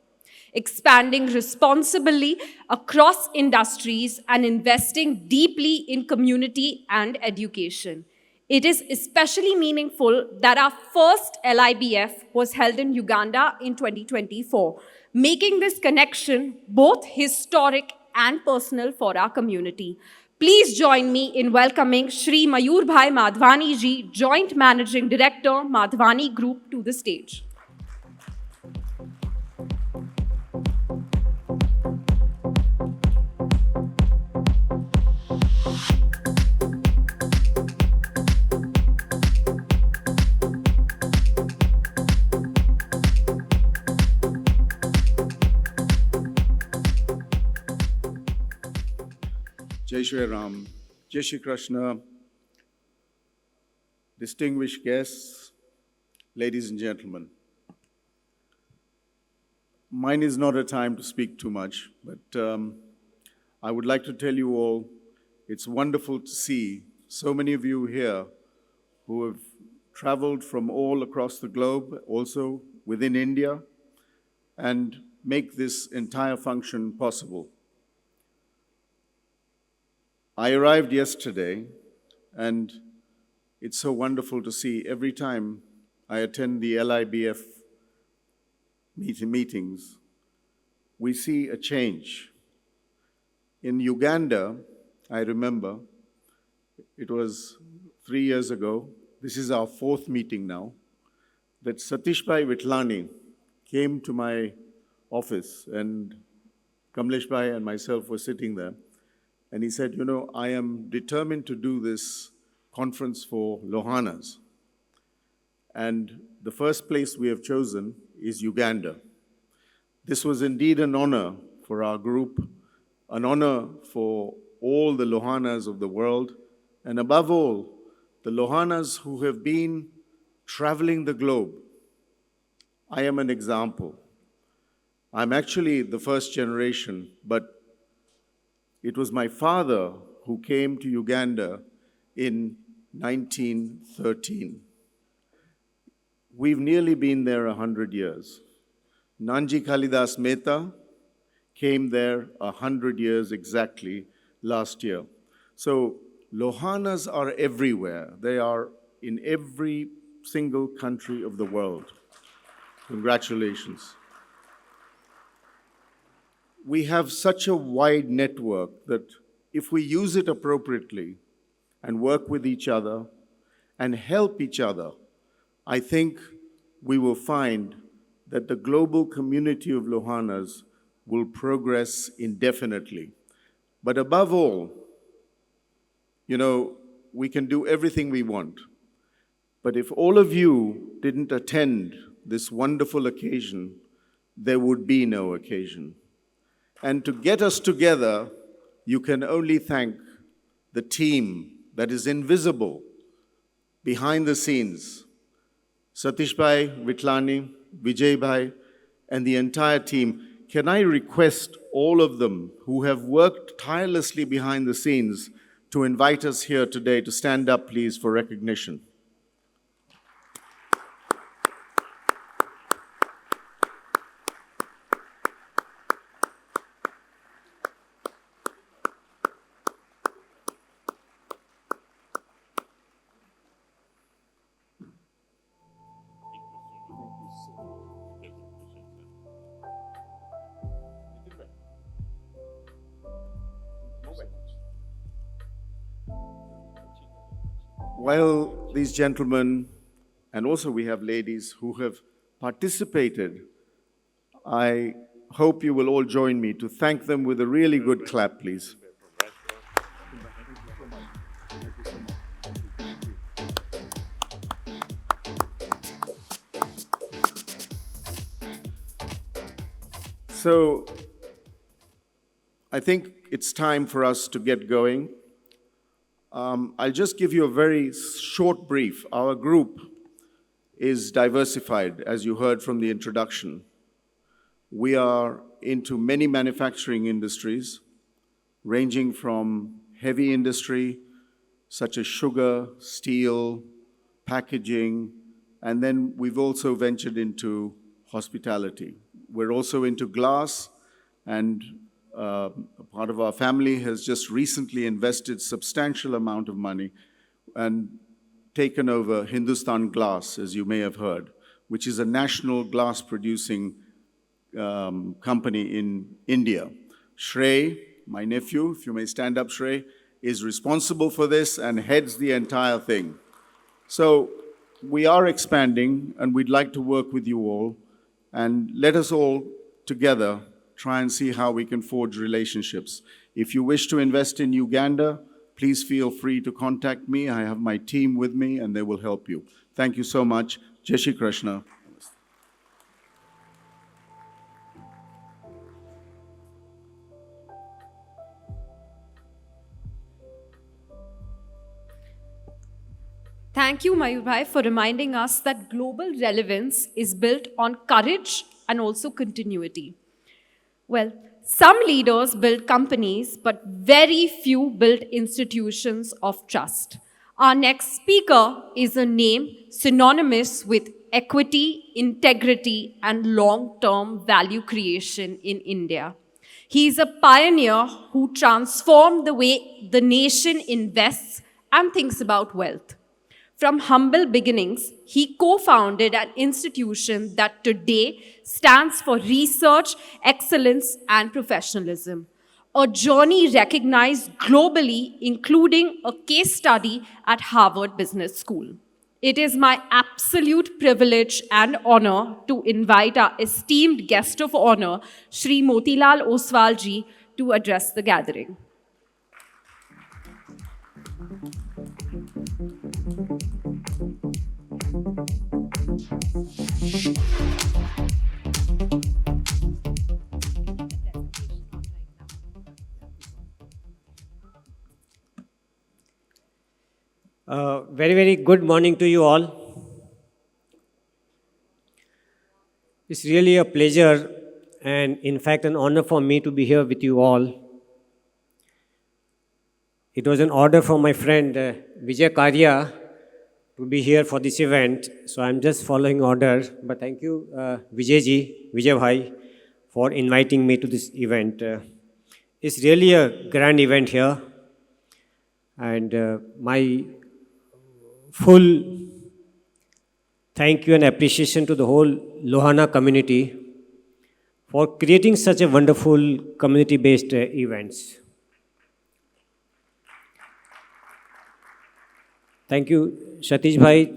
Speaker 1: expanding responsibly across industries and investing deeply in community and education. It is especially meaningful that our first LIBF was held in Uganda in 2024, making this connection both historic and personal for our community. Please join me in welcoming Shri Mayur Bhai Madhwani ji, Joint Managing Director, Madhwani Group, to the stage.
Speaker 5: Jai Shri Ram, Jai Shri Krishna, distinguished guests, ladies and gentlemen. Mine is not a time to speak too much, but I would like to tell you all, it's wonderful to see so many of you here who have traveled from all across the globe, also within India, and make this entire function possible. I arrived yesterday, and it's so wonderful to see every time I attend the LIBF meetings, we see a change. In Uganda, I remember, it was 3 years ago, this is our 4th meeting now, that Satish Bhai Vitlani came to my office, and Kamlesh Bhai and myself were sitting there. And he said, I am determined to do this conference for Lohanas. And the first place we have chosen is Uganda. This was indeed an honor for our group, an honor for all the Lohanas of the world, and above all, the Lohanas who have been traveling the globe. I am an example. I'm actually the first generation, but it was my father who came to Uganda in 1913. We've nearly been there 100 years. Nanji Kalidas Mehta came there 100 years exactly last year. So Lohanas are everywhere. They are in every single country of the world. Congratulations. We have such a wide network that if we use it appropriately and work with each other and help each other, I think we will find that the global community of Lohanas will progress indefinitely. But above all, we can do everything we want. But if all of you didn't attend this wonderful occasion, there would be no occasion. And to get us together, you can only thank the team that is invisible behind the scenes. Satish Bhai, Vitlani, Vijay Bhai, and the entire team. Can I request all of them who have worked tirelessly behind the scenes to invite us here today to stand up, please, for recognition? While these gentlemen, and also we have ladies who have participated, I hope you will all join me to thank them with a really good clap, please. So, I think it's time for us to get going. I'll just give you a very short brief. Our group is diversified, as you heard from the introduction. We are into many manufacturing industries, ranging from heavy industry, such as sugar, steel, packaging, and then we've also ventured into hospitality. We're also into glass, and a part of our family has just recently invested substantial amount of money and taken over Hindustan Glass, as you may have heard, which is a national glass producing company in India. Shrey, my nephew, if you may stand up, Shrey, is responsible for this and heads the entire thing. So we are expanding, and we'd like to work with you all, and let us all together try and see how we can forge relationships. If you wish to invest in Uganda, please feel free to contact me. I have my team with me, and they will help you. Thank you so much. Jai Shri Krishna.
Speaker 1: Thank you, Mayur Bhai, for reminding us that global relevance is built on courage and also continuity. Well, some leaders build companies, but very few build institutions of trust. Our next speaker is a name synonymous with equity, integrity, and long-term value creation in India. He is a pioneer who transformed the way the nation invests and thinks about wealth. From humble beginnings, he co-founded an institution that today stands for research, excellence, and professionalism. A journey recognized globally, including a case study at Harvard Business School. It is my absolute privilege and honor to invite our esteemed guest of honor, Shri Motilal Oswal ji, to address the gathering.
Speaker 6: Very good morning to you all. It's really a pleasure and in fact an honor for me to be here with you all. It was an order from my friend Vijay Karya to be here for this event, so I'm just following order. But thank you, Vijay Bhai, for inviting me to this event. It's really a grand event here, and my full thank you and appreciation to the whole Lohana community for creating such a wonderful community-based events. Thank you, Satish Bhai,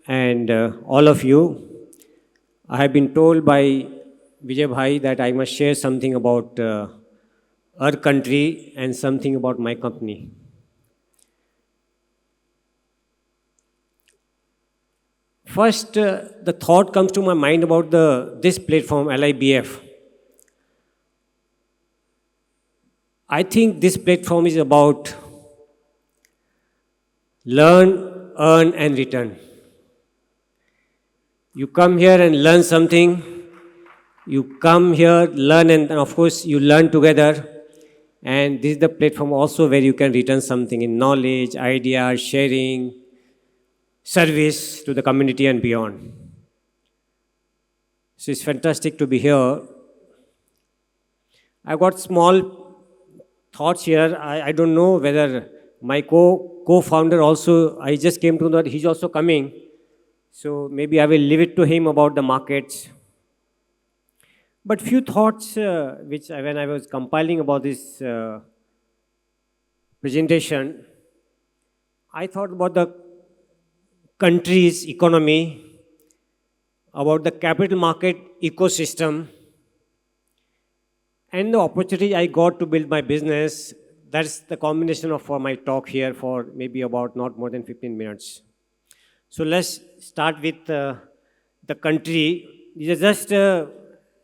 Speaker 6: and all of you. I have been told by Vijay Bhai that I must share something about our country and something about my company. First, the thought comes to my mind about this platform, LIBF. I think this platform is about learn, earn, and return. You come here and learn something. You come here, learn, and of course, you learn together. And this is the platform also where you can return something in knowledge, idea, sharing, service to the community and beyond. So it's fantastic to be here. I got small thoughts here. I don't know whether my co-founder also, I just came to know that he's also coming. So maybe I will leave it to him about the markets. But few thoughts which when I was compiling about this presentation, I thought about the country's economy, about the capital market ecosystem, and the opportunity I got to build my business. That's the combination of for my talk here for maybe about not more than 15 minutes. So let's start with the country. These are just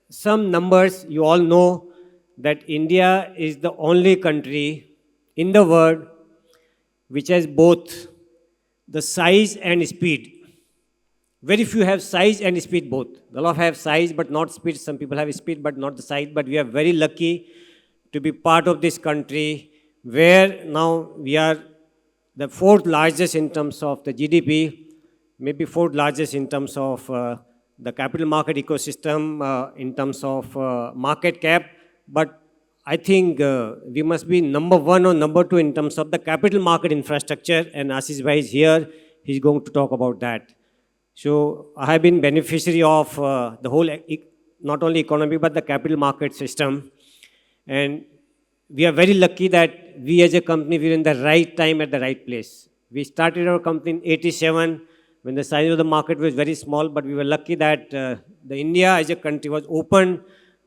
Speaker 6: some numbers. You all know that India is the only country in the world which has both the size and speed. Very few have size and speed both. A lot have size but not speed. Some people have speed but not the size. But we are very lucky to be part of this country where now we are the fourth largest in terms of the GDP, maybe fourth largest in terms of the capital market ecosystem, in terms of market cap. But I think we must be number one or number two in terms of the capital market infrastructure. And Ashish Bhai is here. He's going to talk about that. So I have been beneficiary of the whole, not only economy, but the capital market system. And we are very lucky that we as a company, we're in the right time at the right place. We started our company in 87 when the size of the market was very small, but we were lucky that the India as a country was open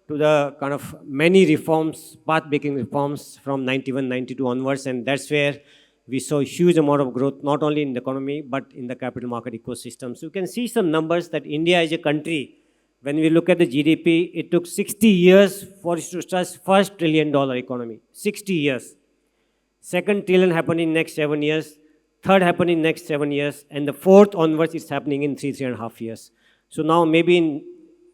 Speaker 6: to the kind of many reforms, path-breaking reforms from 91, 92 onwards. And that's where we saw a huge amount of growth, not only in the economy, but in the capital market ecosystem. So you can see some numbers that India as a country, when we look at the GDP, it took 60 years for it to touch first $1 trillion economy. 60 years. Second trillion happened in next 7 years. Third happened in next 7 years. And the fourth onwards, it's happening in 3.5 years. So now maybe in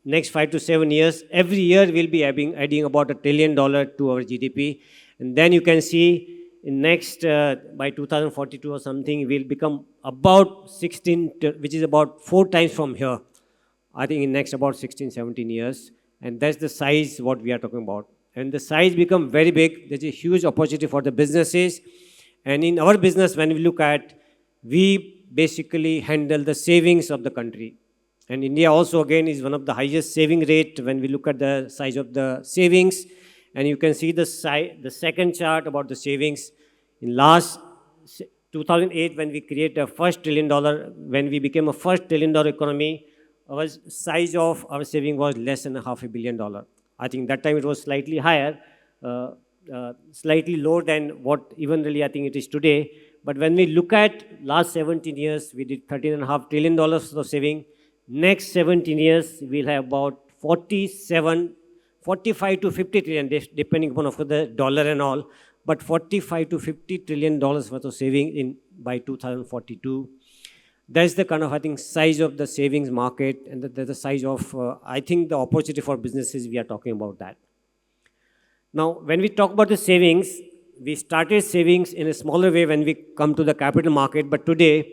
Speaker 6: next 5 to 7 years, every year we'll be adding about $1 trillion to our GDP. And then you can see in next, by 2042 or something, we'll become about 16, which is about 4 times from here. I think in next about 16, 17 years. And that's the size what we are talking about. And the size become very big. There's a huge opportunity for the businesses. And in our business, when we look at, we basically handle the savings of the country. And India also, again, is one of the highest saving rate when we look at the size of the savings. And you can see the second chart about the savings. In last 2008, when we created a first $1 trillion, when we became a first $1 trillion economy, our size of our saving was less than $500 million. I think that time it was slightly higher, slightly lower than what even really I think it is today. But when we look at last 17 years, we did $13.5 trillion of saving. Next 17 years, we'll have about 45 to 50 trillion, depending upon of course the dollar and all, but 45 to 50 trillion dollars worth of saving in by 2042. That's the kind of, I think, size of the savings market, and the size of, I think, the opportunity for businesses, we are talking about that. Now, when we talk about the savings, we started savings in a smaller way when we come to the capital market, but today,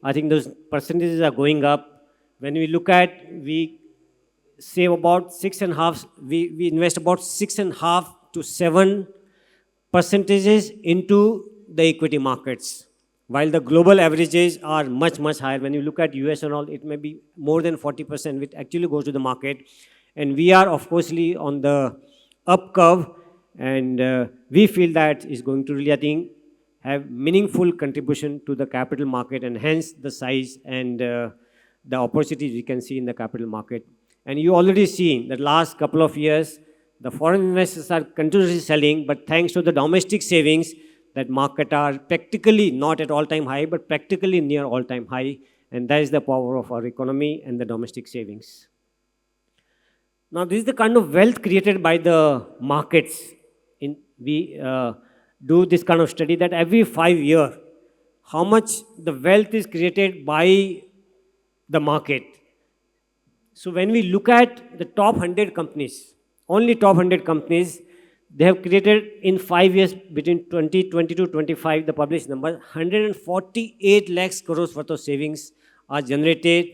Speaker 6: I think those percentages are going up. When we look at, we save about 6.5, we invest about 6.5 to 7 percentages into the equity markets, while the global averages are much, much higher. When you look at US and all, it may be more than 40%, which actually goes to the market. And we are, of course, on the up curve, and we feel that is going to really, I think, have meaningful contribution to the capital market, and hence the size and the opportunities we can see in the capital market. And you already seen that last couple of years, the foreign investors are continuously selling, but thanks to the domestic savings, that market are practically not at all-time high, but practically near all-time high. And that is the power of our economy and the domestic savings. Now, this is the kind of wealth created by the markets. we do this kind of study that every 5 years, how much the wealth is created by the market. So when we look at the top 100 companies, only top 100 companies, they have created in 5 years between 2020 to 25, the published number, 148 lakhs crores worth of savings are generated,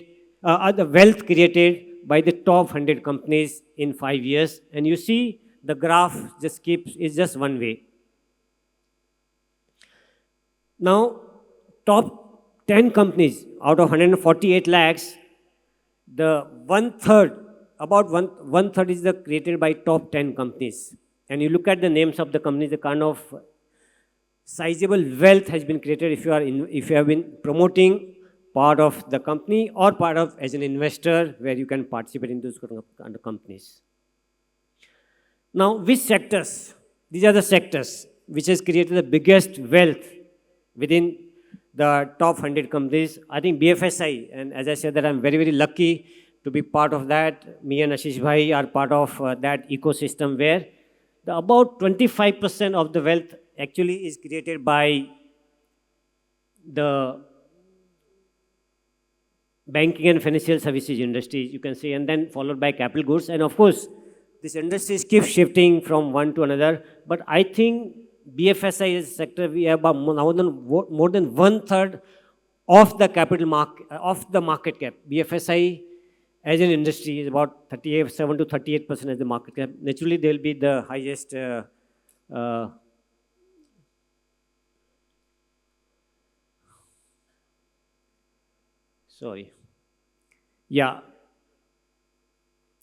Speaker 6: are the wealth created by the top 100 companies in 5 years. And you see the graph just is just one way. Now, top 10 companies out of 148 lakhs, the about one third is created by top 10 companies. And you look at the names of the companies, the kind of sizable wealth has been created if you have been promoting part of the company or part of as an investor where you can participate in those kind of companies. Now, which sectors? These are the sectors which has created the biggest wealth within the top 100 companies. I think BFSI, and as I said that I'm very, very lucky to be part of that. Me and Ashish Bhai are part of that ecosystem where about 25% of the wealth actually is created by the banking and financial services industry, you can say, and then followed by capital goods. And of course, these industries keep shifting from one to another. But I think BFSI is a sector we have about more than one third of the capital market, of the market cap. BFSI as an industry is about 7 to 38% as the market cap. Naturally, they will be the highest sorry. Yeah.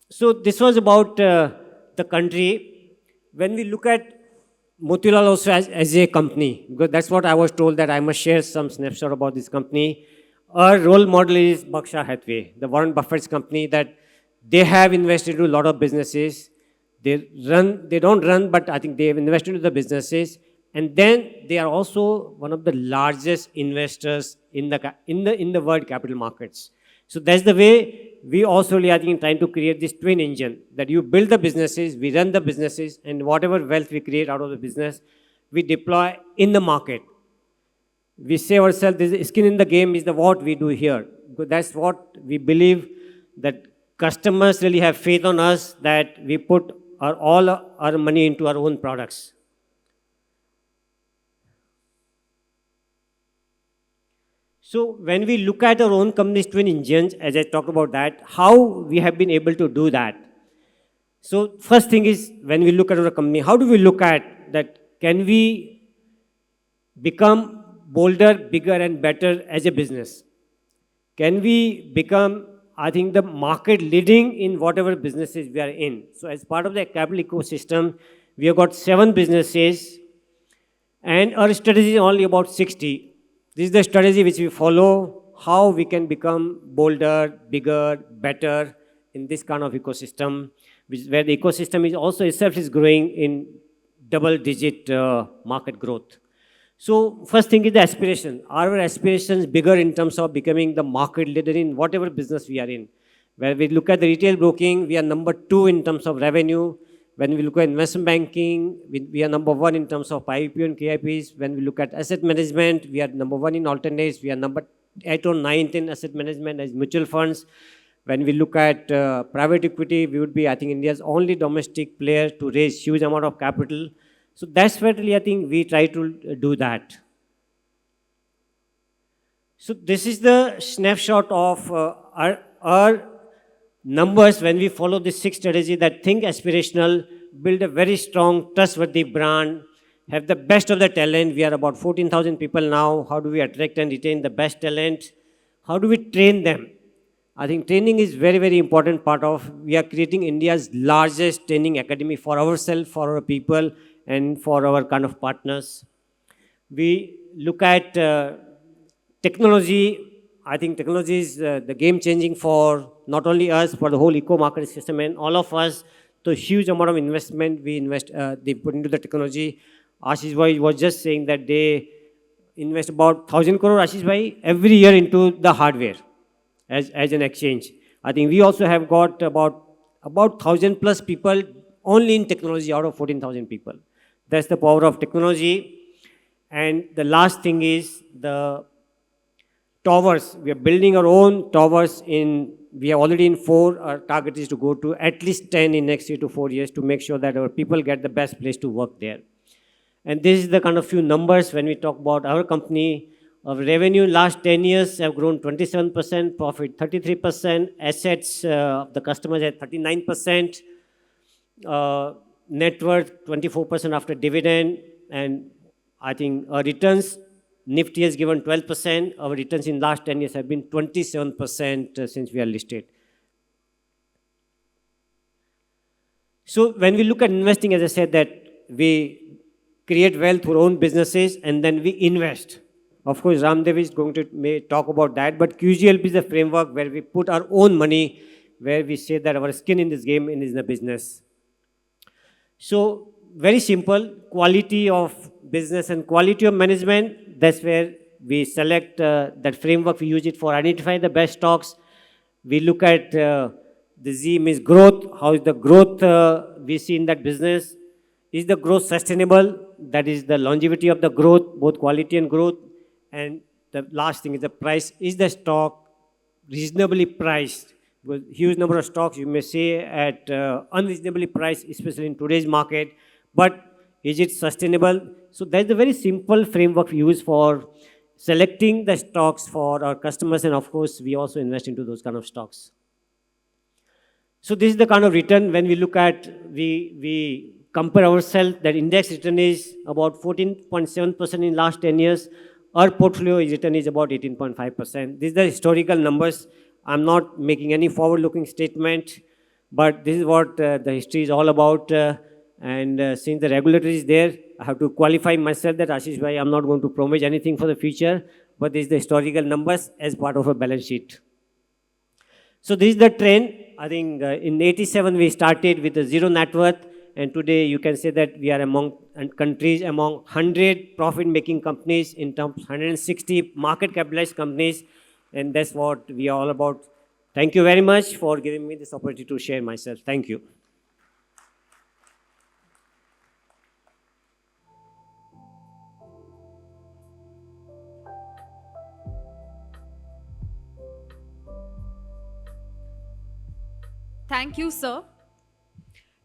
Speaker 6: So this was about the country. When we look at Motilal Oswal as a company, because that's what I was told that I must share some snapshot about this company. Our role model is Berkshire Hathaway, the Warren Buffett's company that they have invested into a lot of businesses. They don't run, but I think they have invested into the businesses. And then they are also one of the largest investors in the world capital markets. So that's the way we also really, I think, trying to create this twin engine that you build the businesses, we run the businesses, and whatever wealth we create out of the business, we deploy in the market. We say ourselves, this skin in the game is what we do here. Because that's what we believe, that customers really have faith on us, that we put all our money into our own products. So when we look at our own company's twin engines, as I talked about that, how we have been able to do that. So first thing is, when we look at our company, how do we look at that? Can we become bolder, bigger, and better as a business? Can we become, I think, the market leading in whatever businesses we are in? So as part of the capital ecosystem, we have got 7 businesses, and our strategy is only about 60. This is the strategy which we follow, how we can become bolder, bigger, better in this kind of ecosystem, where the ecosystem is also itself is growing in double-digit market growth. So first thing is the aspiration. Our aspiration is bigger in terms of becoming the market leader in whatever business we are in. Where we look at the retail broking, we are number 2 in terms of revenue. When we look at investment banking, we are number 1 in terms of IPO and KIPs. When we look at asset management, we are number 1 in alternates. We are number 8 or 9 in asset management as mutual funds. When we look at private equity, we would be, I think, India's only domestic player to raise huge amount of capital. So that's where really, I think, we try to do that. So this is the snapshot of our numbers when we follow this 6 strategy that think aspirational, build a very strong, trustworthy brand, have the best of the talent. We are about 14,000 people now. How do we attract and retain the best talent? How do we train them? I think training is very, very important part of, we are creating India's largest training academy for ourselves, for our people, and for our kind of partners. We look at technology. I think technology is the game changing for not only us, for the whole eco-market system and all of us. So huge amount of investment they put into the technology. Ashish Bhai was just saying that they invest about 1,000 crore, Ashish Bhai, every year into the hardware as an exchange. I think we also have got about 1,000 plus people only in technology out of 14,000 people. That's the power of technology. And the last thing is the towers. We are building our own towers we are already in 4. Our target is to go to at least 10 in next 3 to 4 years to make sure that our people get the best place to work there. And this is the kind of few numbers when we talk about our company. Our revenue last 10 years have grown 27%, profit 33%, assets of the customers at 39%, net worth 24% after dividend, and I think our returns, Nifty has given 12%. Our returns in last 10 years have been 27% since we are listed. So when we look at investing, as I said, that we create wealth through our own businesses and then we invest. Of course, Ramdev is going to may talk about that, but QGLP is the framework where we put our own money, where we say that our skin in this game is in the business. So very simple, quality of business and quality of management, that's where we select that framework, we use it for identify the best stocks. We look at the Z means growth, how is the growth we see in that business. Is the growth sustainable? That is the longevity of the growth, both quality and growth. And the last thing is the price. Is the stock reasonably priced? With huge number of stocks, you may say at unreasonably priced, especially in today's market. But is it sustainable? So that's a very simple framework we use for selecting the stocks for our customers. And of course, we also invest into those kind of stocks. So this is the kind of return when we look at, we compare ourselves, that index return is about 14.7% in last 10 years. Our portfolio return is about 18.5%. These are the historical numbers. I'm not making any forward-looking statement, but this is what the history is all about. Since the regulatory is there, I have to qualify myself that Ashish bhai, I'm not going to promise anything for the future, but this is the historical numbers as part of a balance sheet. So this is the trend. I think in 87 we started with a zero net worth, and today you can say that we are among countries among 100 profit-making companies in terms of 160 market capitalized companies, and that's what we are all about. Thank you very much for giving me this opportunity to share myself. Thank you.
Speaker 1: Thank you, sir.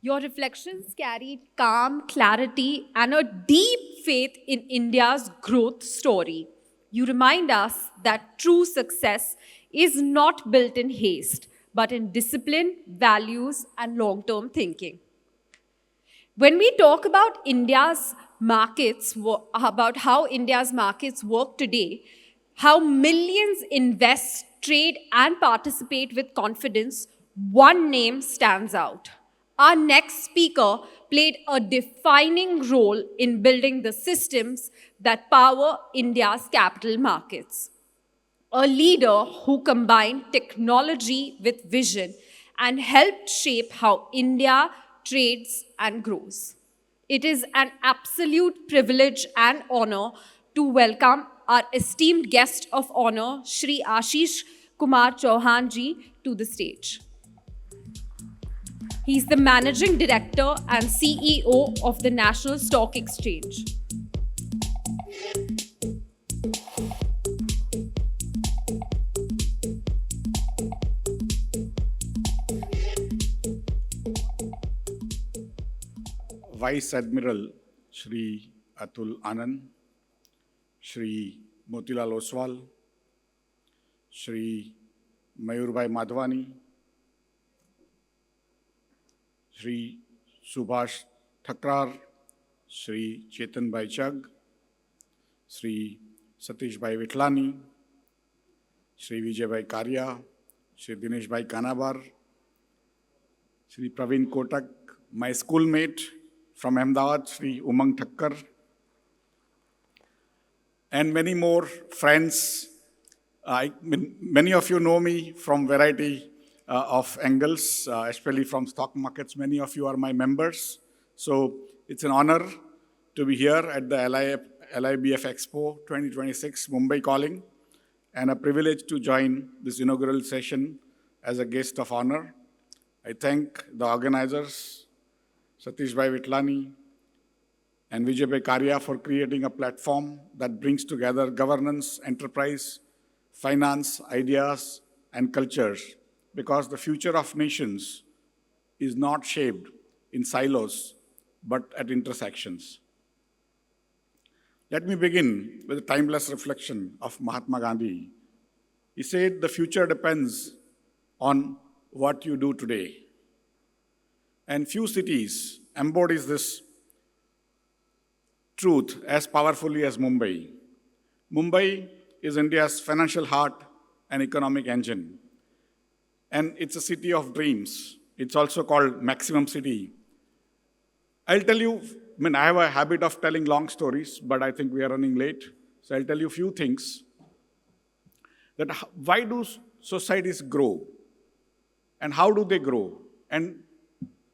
Speaker 1: Your reflections carried calm, clarity, and a deep faith in India's growth story. You remind us that true success is not built in haste, but in discipline, values, and long-term thinking. When we talk about India's markets, about how India's markets work today, how millions invest, trade, and participate with confidence, one name stands out. Our next speaker played a defining role in building the systems that power India's capital markets. A leader who combined technology with vision and helped shape how India trades and grows. It is an absolute privilege and honor to welcome our esteemed guest of honor, Shri Ashish Kumar Chauhan ji, to the stage. He is the Managing Director and CEO of the National Stock Exchange.
Speaker 5: Vice Admiral Shri Atul Anand, Shri Motilal Oswal, Shri Mayurbhai Madhwani, Shri Subhash Thakrar, Shri Chetan Bhai Chag, Shri Satish Bhai Vitlani, Shri Vijay Bhai Karya, Shri Dinesh Bhai Kanabar, Shri Praveen Kotak, my schoolmate from Ahmedabad, Shri Umang Thakkar, and many more friends. Many of you know me from variety of angles, especially from stock markets. Many of you are my members. So it's an honor to be here at the LIBF Expo 2026, Mumbai Calling, and a privilege to join this inaugural session as a guest of honor. I thank the organizers, Satish Bhai Vitlani,
Speaker 7: and Vijay Karya for creating a platform that brings together governance, enterprise, finance, ideas, and cultures, because the future of nations is not shaped in silos, but at intersections. Let me begin with a timeless reflection of Mahatma Gandhi. He said, the future depends on what you do today. And few cities embodies this truth as powerfully as Mumbai. Mumbai is India's financial heart and economic engine. And it's a city of dreams. It's also called maximum city. I'll tell you, I have a habit of telling long stories, but I think we are running late. So I'll tell you a few things. That why do societies grow? And how do they grow? And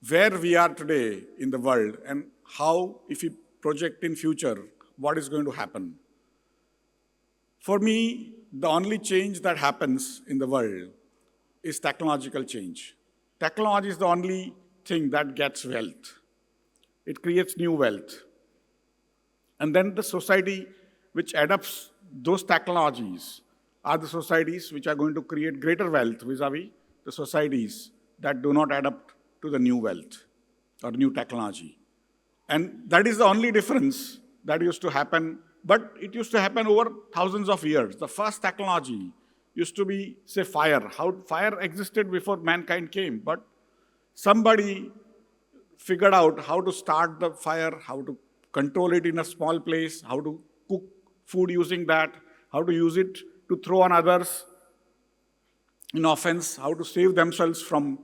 Speaker 7: where we are today in the world, and how, if we project in future, what is going to happen? For me, the only change that happens in the world is technological change. Technology is the only thing that gets wealth. It creates new wealth. And then the society which adopts those technologies are the societies which are going to create greater wealth vis-a-vis the societies that do not adapt to the new wealth or new technology. And that is the only difference that used to happen, but it used to happen over thousands of years. The first technology used to be, say, fire. How fire existed before mankind came, but somebody figured out how to start the fire, how to control it in a small place, how to cook food using that, how to use it to throw on others in offense, how to save themselves from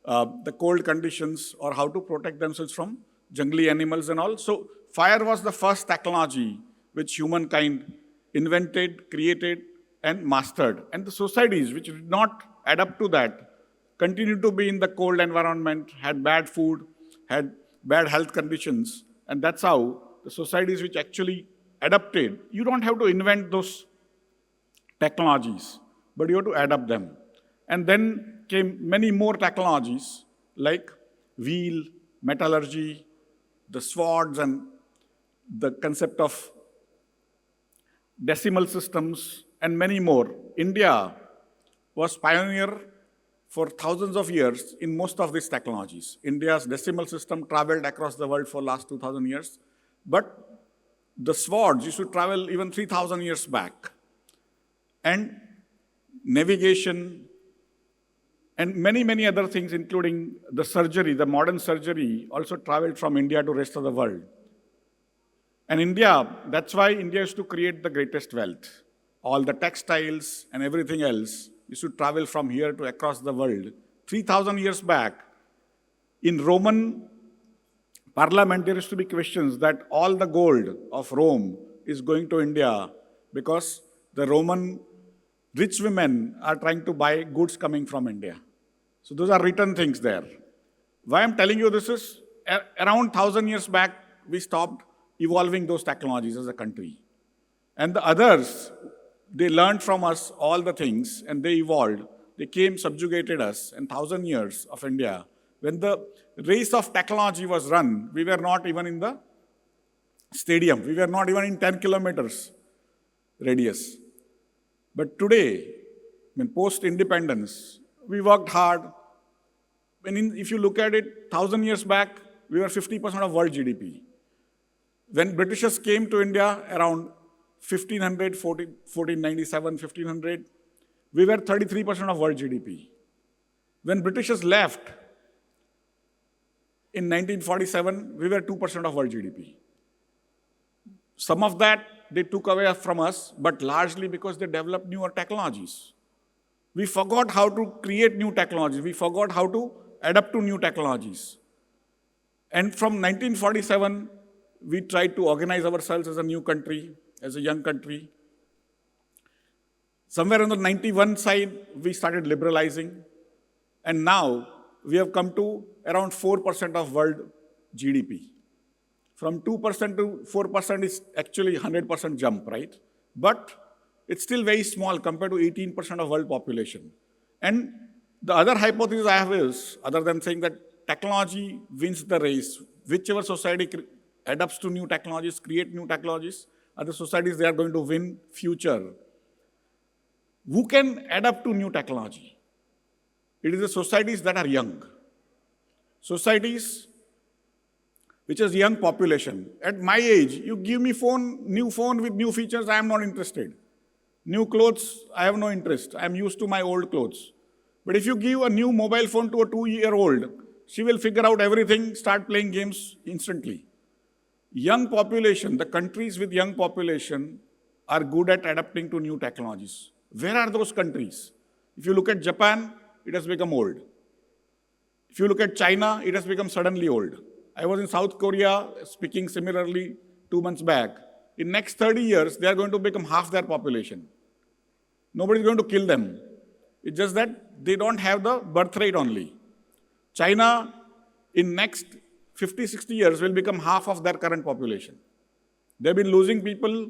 Speaker 7: the cold conditions, or how to protect themselves from jungly animals and all. So fire was the first technology which humankind invented, created, and mastered. And the societies which did not adapt to that continued to be in the cold environment, had bad food, had bad health conditions. And that's how the societies which actually adapted, you don't have to invent those technologies, but you have to adapt them. And then came many more technologies like wheel, metallurgy, the swords, and the concept of decimal systems, and many more. India was pioneer for thousands of years in most of these technologies. India's decimal system traveled across the world for last 2,000 years, but the swords used to travel even 3,000 years back. And navigation, and many, many other things, including the surgery, the modern surgery, also traveled from India to rest of the world. And India, that's why India used to create the greatest wealth. All the textiles and everything else used to travel from here to across the world. 3,000 years back, in Roman parliament, there used to be questions that all the gold of Rome is going to India because the Roman rich women are trying to buy goods coming from India. So those are written things there. Why I'm telling you this is, around 1,000 years back, we stopped evolving those technologies as a country. And the others, they learned from us all the things, and they evolved. They came, subjugated us, and 1,000 years of India. When the race of technology was run, we were not even in the stadium. We were not even in 10 kilometers radius. But today, post-independence, we worked hard. If you look at it, 1,000 years back, we were 50% of world GDP. When Britishers came to India around 1497, 1500, we were 33% of world GDP. When Britishers left in 1947, we were 2% of world GDP. Some of that they took away from us, but largely because they developed newer technologies. We forgot how to create new technologies. We forgot how to adapt to new technologies. And from 1947, we tried to organize ourselves as a new country, as a young country. Somewhere on the 91 side, we started liberalizing. And now, we have come to around 4% of world GDP. From 2% to 4% is actually 100% jump, right? But it's still very small compared to 18% of world population. And the other hypothesis I have is, other than saying that technology wins the race, whichever society adapts to new technologies, create new technologies, are the societies that are going to win future. Who can adapt to new technology? It is the societies that are young. Societies which is young population. At my age, you give me new phone with new features, I am not interested. New clothes, I have no interest. I am used to my old clothes. But if you give a new mobile phone to a 2-year-old, she will figure out everything, start playing games instantly. Young population, the countries with young population are good at adapting to new technologies. Where are those countries? If you look at Japan, it has become old. If you look at China, it has become suddenly old. I was in South Korea speaking similarly 2 months back. In next 30 years, they are going to become half their population. Nobody is going to kill them. It's just that they don't have the birth rate only. China, in next 50, 60 years, will become half of their current population. They've been losing people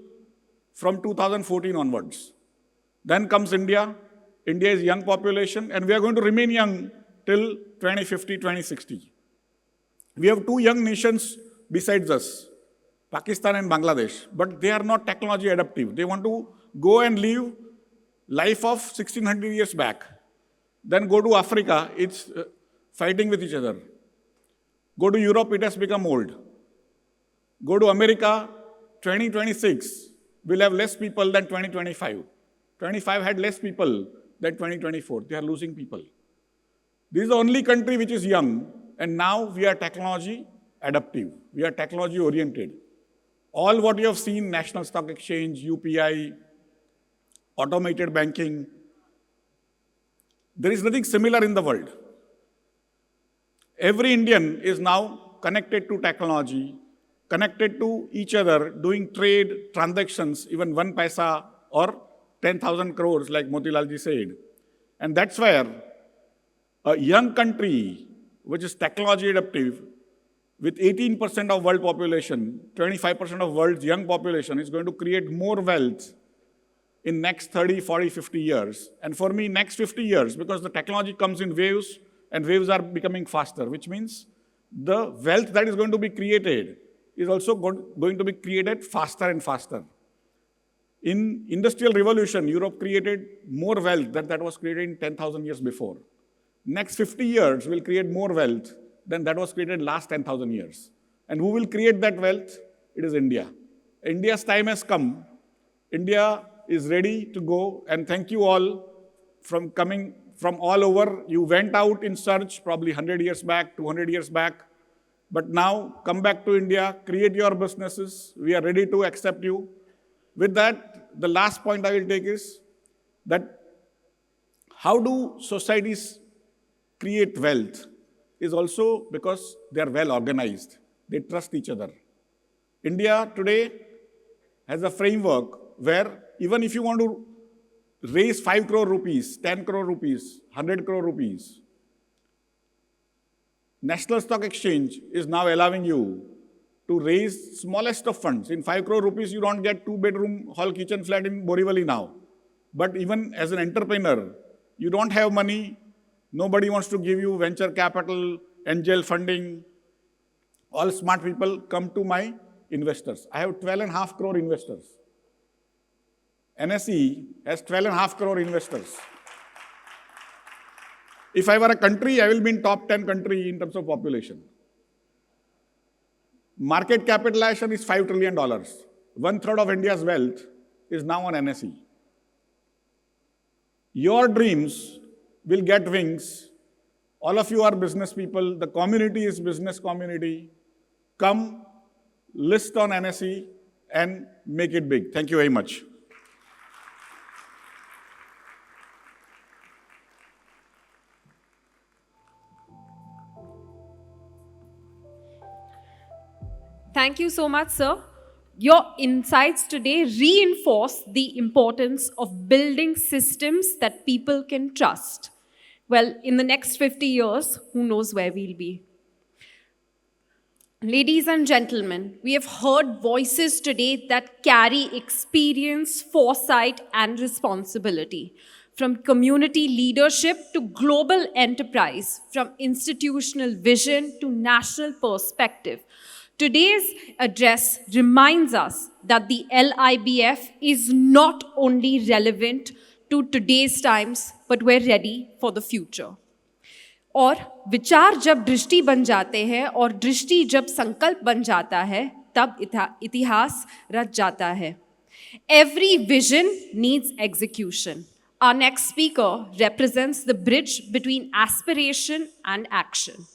Speaker 7: from 2014 onwards. Then comes India. India is young population, and we are going to remain young till 2050, 2060. We have 2 young nations besides us, Pakistan and Bangladesh, but they are not technology adaptive. They want to go and live life of 1600 years back. Then go to Africa, it's fighting with each other. Go to Europe, it has become old. Go to America, 2026 will have less people than 2025. 25 had less people than 2024. They are losing people. This is the only country which is young, and now we are technology adaptive. We are technology oriented. All what you have seen, National Stock Exchange, UPI, automated banking, there is nothing similar in the world. Every Indian is now connected to technology, connected to each other, doing trade, transactions, even 1 paisa or 10,000 crores, like Motilalji said. And that's where a young country, which is technology adaptive, with 18% of world population, 25% of world's young population, is going to create more wealth in next 30, 40, 50 years. And for me, next 50 years, because the technology comes in waves, and waves are becoming faster, which means the wealth that is going to be created is also going to be created faster and faster. In Industrial Revolution, Europe created more wealth than that was created in 10,000 years before. Next 50 years will create more wealth than that was created last 10,000 years. And who will create that wealth? It is India. India's time has come. India is ready to go, and thank you all from coming from all over. You went out in search probably 100 years back, 200 years back. But now, come back to India, create your businesses. We are ready to accept you. With that, the last point I will take is that how do societies create wealth is also because they are well organized. They trust each other. India today has a framework where even if you want to raise 5 crore rupees, 10 crore rupees, 100 crore rupees, National Stock Exchange is now allowing you to raise smallest of funds. In 5 crore rupees, you don't get 2-bedroom hall kitchen flat in Borivali now. But even as an entrepreneur, you don't have money, nobody wants to give you venture capital, angel funding. All smart people come to my investors. I have 12.5 crore investors. NSE has 12.5 crore investors. If I were a country, I will be in top 10 country in terms of population. Market capitalization is $5 trillion. 1/3 of India's wealth is now on NSE. Your dreams will get wings. All of you are business people. The community is business community. Come, list on NSE and make it big. Thank you very much.
Speaker 1: Thank you so much, sir. Your insights today reinforce the importance of building systems that people can trust. Well, in the next 50 years, who knows where we'll be. Ladies and gentlemen, we have heard voices today that carry experience, foresight, and responsibility. From community leadership to global enterprise, from institutional vision to national perspective. Today's address reminds us that the LIBF is not only relevant to today's times, but we're ready for the future. और विचार जब दृष्टि बन जाते हैं और दृष्टि जब संकल्प बन जाता है, तब इतिहास रच जाता है. Every vision needs execution. Our next speaker represents the bridge between aspiration and action.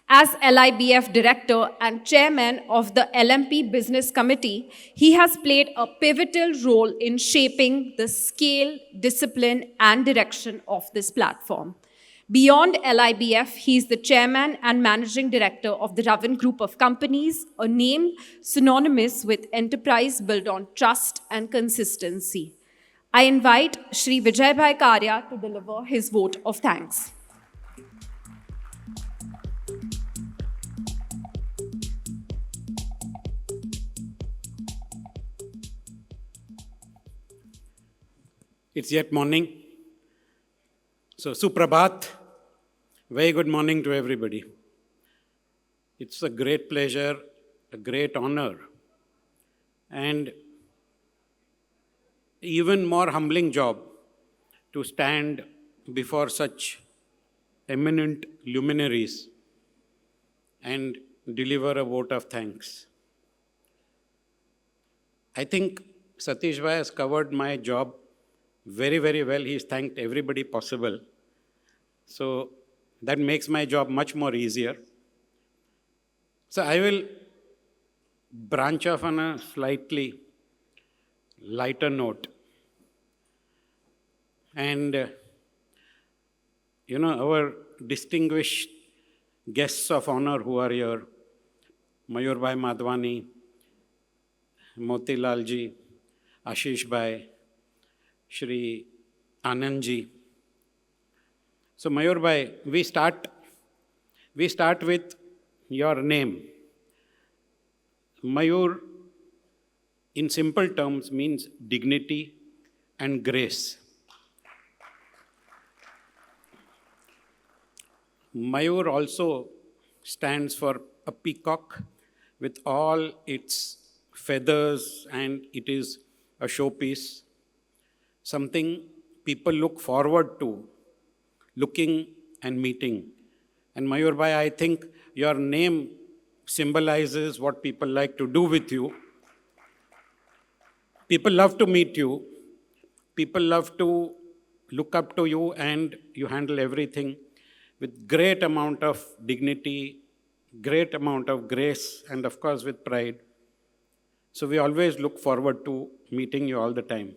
Speaker 1: As LIBF Director and Chairman of the LMP Business Committee, he has played a pivotal role in shaping the scale, discipline, and direction of this platform. Beyond LIBF, he is the Chairman and Managing Director of the Ravan Group of Companies, a name synonymous with enterprise built on trust and consistency. I invite Shri Vijay Karya to deliver his vote of thanks.
Speaker 8: It's yet morning. So, Suprabhat, very good morning to everybody. It's a great pleasure, a great honor, and even more humbling job to stand before such eminent luminaries and deliver a vote of thanks. I think Satish Bhai has covered my job very, very well. He's thanked everybody possible. So that makes my job much more easier. So I will branch off on a slightly lighter note. And, our distinguished guests of honor who are here, Mayur Bhai Madhwani, Motilal ji, Ashish Bhai, Shri Anand ji. So Mayur Bhai, we start with your name. Mayur, in simple terms, means dignity and grace. Mayur also stands for a peacock with all its feathers, and it is a showpiece, something people look forward to, looking and meeting. And Mayur Bhai, I think your name symbolizes what people like to do with you. People love to meet you. People love to look up to you, and you handle everything with great amount of dignity, great amount of grace, and of course with pride. So we always look forward to meeting you all the time.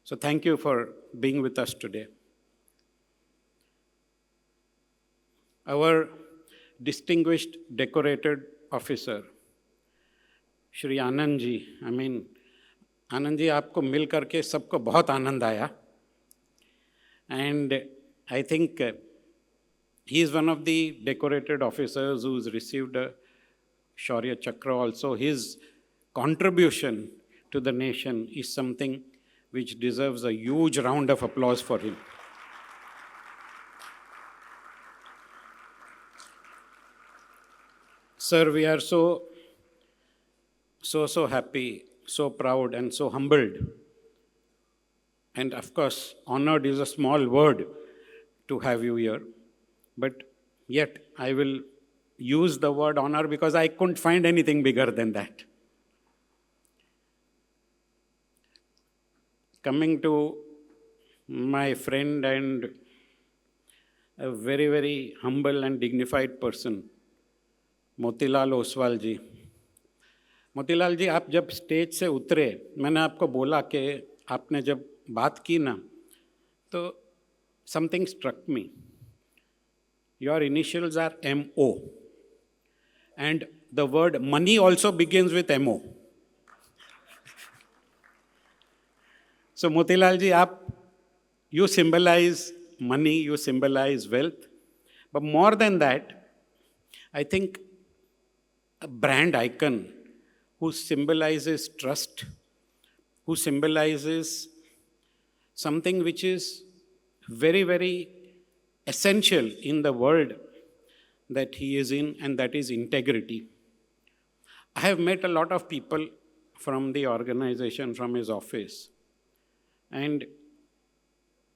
Speaker 8: So thank you for being with us today. Our distinguished decorated officer, Shri Anand ji. Anand ji, आपको मिल करके सबको बहुत आनंद आया. And I think he is one of the decorated officers who's received a Shaurya Chakra also. His contribution to the nation is something which deserves a huge round of applause for him. Sir, we are so happy, so proud, and so humbled. And of course, honored is a small word to have you here. But yet, I will use the word honor because I couldn't find anything bigger than that. Coming to my friend and a very, very humble and dignified person, Motilal Oswal जी. मोतीलाल जी, आप जब stage से उतरे, मैंने आपको बोला कि आपने जब बात की ना, तो something struck me. Your initials are MO. And the word money also begins with MO. So Motilal ji, you symbolize money, you symbolize wealth. But more than that, I think a brand icon who symbolizes trust, who symbolizes something which is very, very essential in the world that he is in, and that is integrity. I have met a lot of people from the organization, from his office, and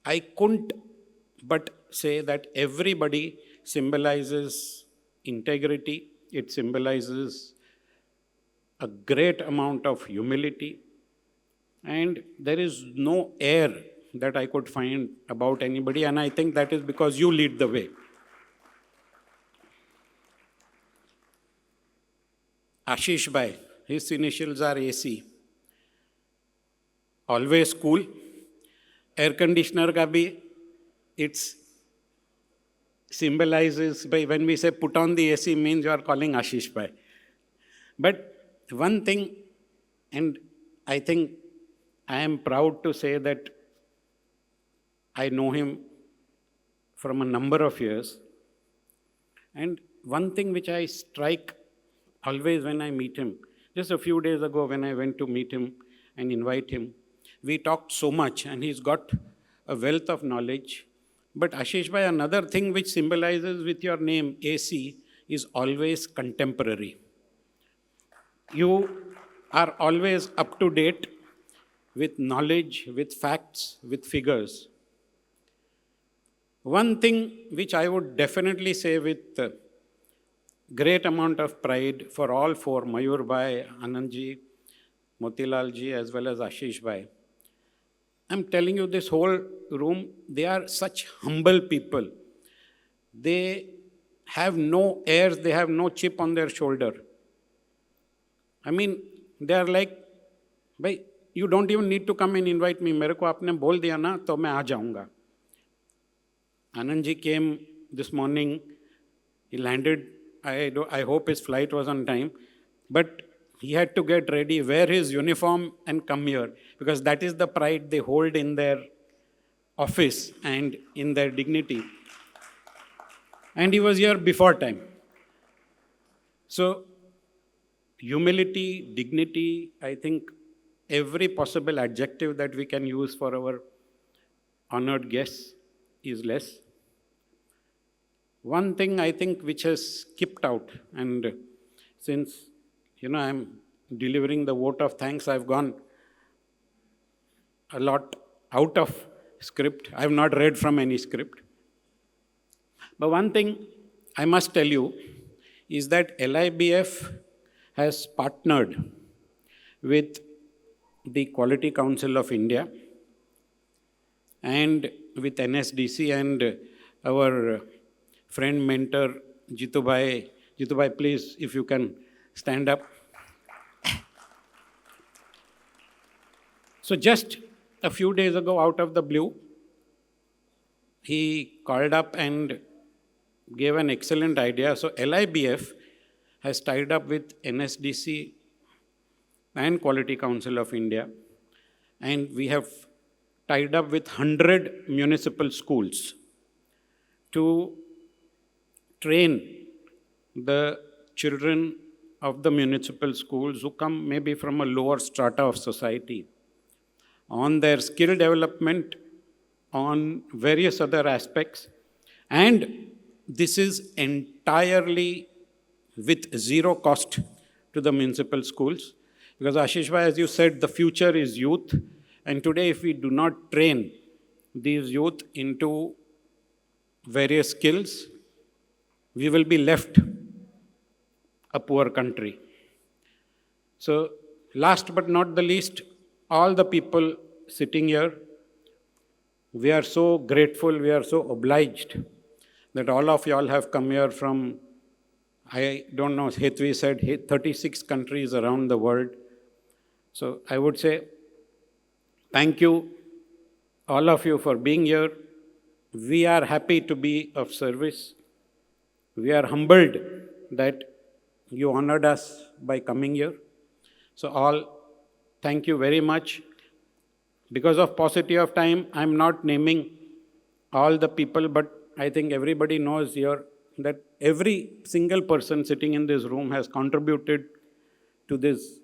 Speaker 8: I couldn't but say that everybody symbolizes integrity, it symbolizes a great amount of humility, and there is no air that I could find about anybody, and I think that is because you lead the way. Ashish Bhai, his initials are AC. Always cool. Air conditioner ka bhi, it's symbolizes by when we say put on the AC means you are calling Ashish Bhai. But one thing, and I think I am proud to say that I know him from a number of years. And one thing which I strike always when I meet him, just a few days ago when I went to meet him and invite him, we talked so much and he's got a wealth of knowledge. But Ashish Bhai, another thing which symbolizes with your name, AC, is always contemporary. You are always up to date with knowledge, with facts, with figures. One thing which I would definitely say with great amount of pride for all four, Mayur Bhai, Anand ji, Motilal ji, as well as Ashish Bhai. I'm telling you, this whole room, they are such humble people. They have no airs, they have no chip on their shoulder. I mean, they are like, bhai, you don't even need to come and invite me. मेरे को आपने बोल दिया ना, तो मैं आ जाऊँगा. Anand ji came this morning. He landed. I hope his flight was on time. But he had to get ready, wear his uniform and come here. Because that is the pride they hold in their office and in their dignity. And he was here before time. So, humility, dignity, I think every possible adjective that we can use for our honored guests is less. One thing I think which has skipped out, and since, I'm delivering the vote of thanks, I've gone a lot out of script. I have not read from any script. But one thing I must tell you is that LIBF has partnered with the Quality Council of India and with NSDC and our friend, mentor, Jitu Bhai. Jitu Bhai, please, if you can stand up. So just a few days ago, out of the blue, he called up and gave an excellent idea. So LIBF has tied up with NSDC and Quality Council of India, and we have tied up with 100 municipal schools to train the children of the municipal schools who come maybe from a lower strata of society on their skill development, on various other aspects. And this is entirely with zero cost to the municipal schools. Because Ashish Bhai, as you said, the future is youth. And today, if we do not train these youth into various skills, we will be left a poor country. So, last but not the least, all the people sitting here, we are so grateful, we are so obliged that all of y'all have come here from, I don't know, Hetvi said 36 countries around the world. So I would say, thank you, all of you, for being here. We are happy to be of service. We are humbled that you honored us by coming here. So all, thank you very much. Because of paucity of time, I'm not naming all the people, but I think everybody knows here that every single person sitting in this room has contributed to this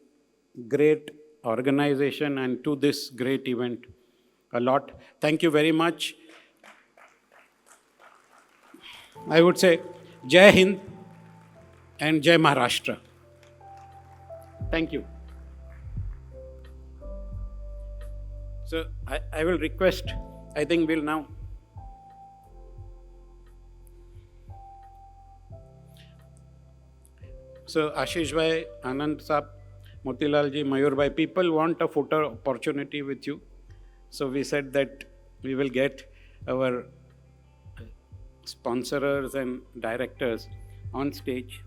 Speaker 8: great organization and to this great event a lot. Thank you very much. I would say, Jai Hind and Jai Maharashtra. Thank you. So I will request, I think we'll now. So Ashish bhai, Anand sahab, Motilal ji, Mayur bhai, people want a photo opportunity with you. So we said that we will get our sponsors and directors on stage.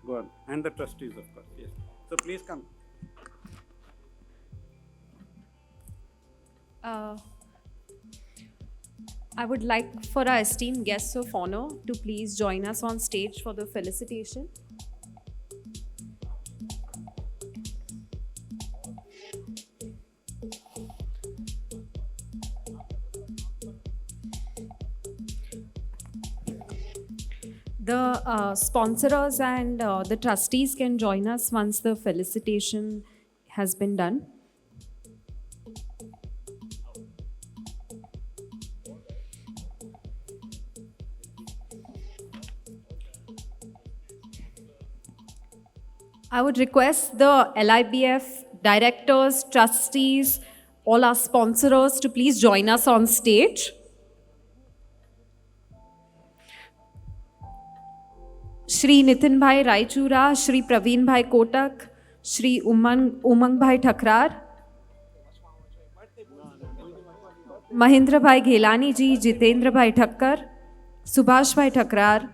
Speaker 8: Go on. And the trustees, of course. Yes. So please come.
Speaker 1: I would like for our esteemed guests of honor to please join us on stage for the felicitation. The sponsors and the trustees can join us once the felicitation has been done. I would request the LIBF directors, trustees, all our sponsors to please join us on stage. Shri Nitin Bhai Raichura, Shri Praveen Bhai Kotak, Shri Umang Bhai Thakrar, Mahindra Bhai Ghelani ji, Jitendra Bhai Thakkar, Subhash Bhai Thakrar,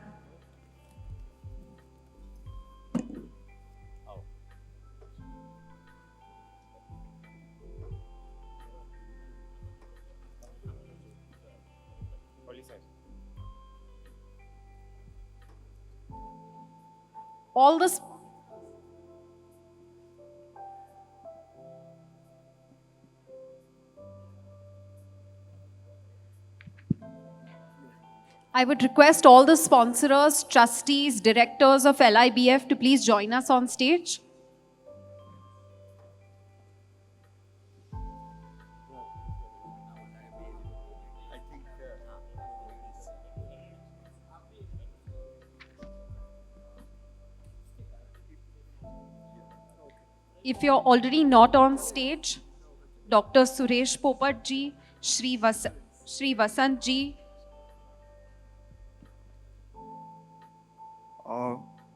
Speaker 1: all the I would request all the sponsors, trustees, directors of LIBF to please join us on stage. If you're already not on stage, Dr. Suresh Popat ji, Shri Vasant ji,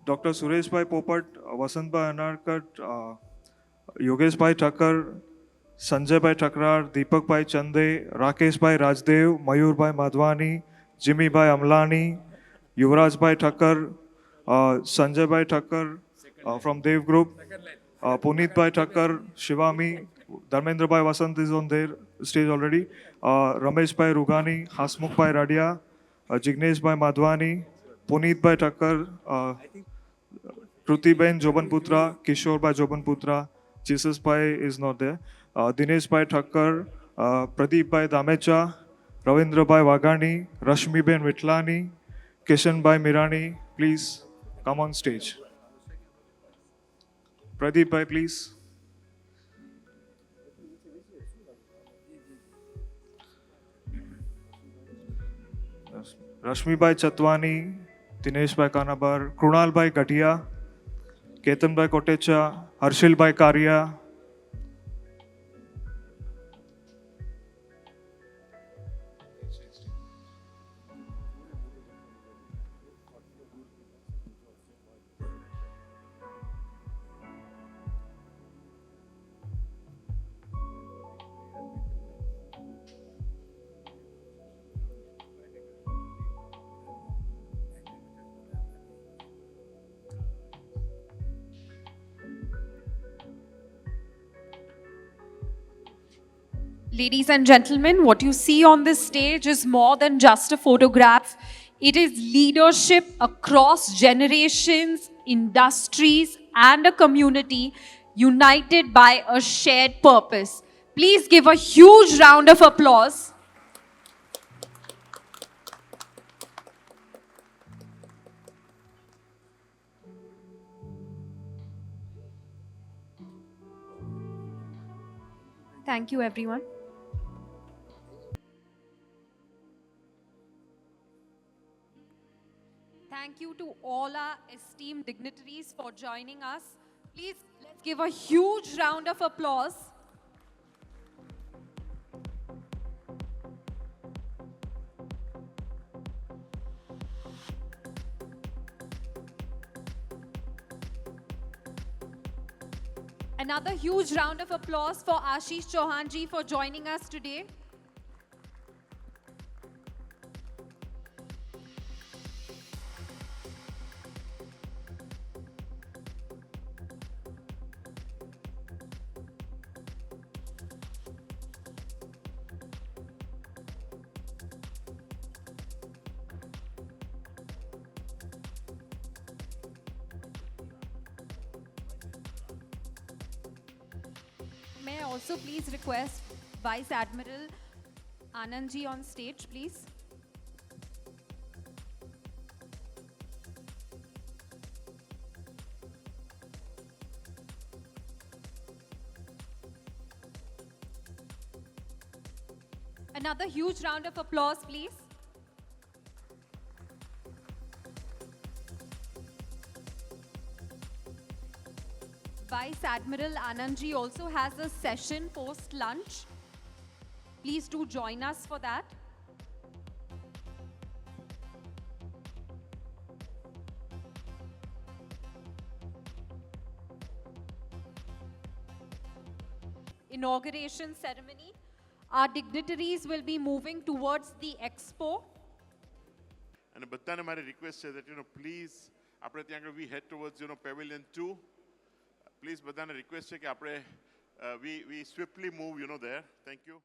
Speaker 9: Dr. Suresh Bhai Popat, Vasant Bhai Anarkat, Yogesh Bhai Thakkar, Sanjay Bhai Thakrar, Deepak Bhai Chande, Rakesh Bhai Rajdev, Mayur Bhai Madhwani, Jimmy Bhai Amlani, Yuvraj Bhai Thakkar, Sanjay Bhai Thakkar from Dev Group, Puneet Bhai Thakkar, Shivami, Dharmendra Bhai Vasant is on their stage already, Ramesh Bhai Rugani, Hasmukh Bhai Radia, Jignesh Bhai Madhwani, Puneet Bhai Thakkar, Kruti Ben Jobanputra, Kishore Bhai Jobanputra, Jesus Bhai is not there, Dinesh Bhai Thakkar, Pradeep Bhai Damecha, Ravindra Bhai Wagani, Rashmi Ben Vitlani, Kishan Bhai Mirani, please come on stage. Pradeep Bhai, please. Rashmi Bhai Chatwani, Dinesh Bhai Kanabar, Krunal Bhai Gatia, Ketan Bhai Kotecha, Harshil Bhai Karia,
Speaker 1: Ladies and gentlemen, what you see on this stage is more than just a photograph. It is leadership across generations, industries, and a community united by a shared purpose. Please give a huge round of applause. Thank you, everyone. Thank you to all our esteemed dignitaries for joining us Please, let's give a huge round of applause. Another huge round of applause for Ashish Chauhan ji for joining us today. May I also please request Vice Admiral Anand ji on stage, please. Another huge round of applause, please. Vice Admiral Anand ji also has a session post-lunch. Please do join us for that. Inauguration ceremony. Our dignitaries will be moving towards the expo.
Speaker 4: And બધાને મારી request છે that please આપણે ત્યાં આગળ we head towards pavilion 2. Please બધાને request છે કે આપણે we swiftly move there. Thank you.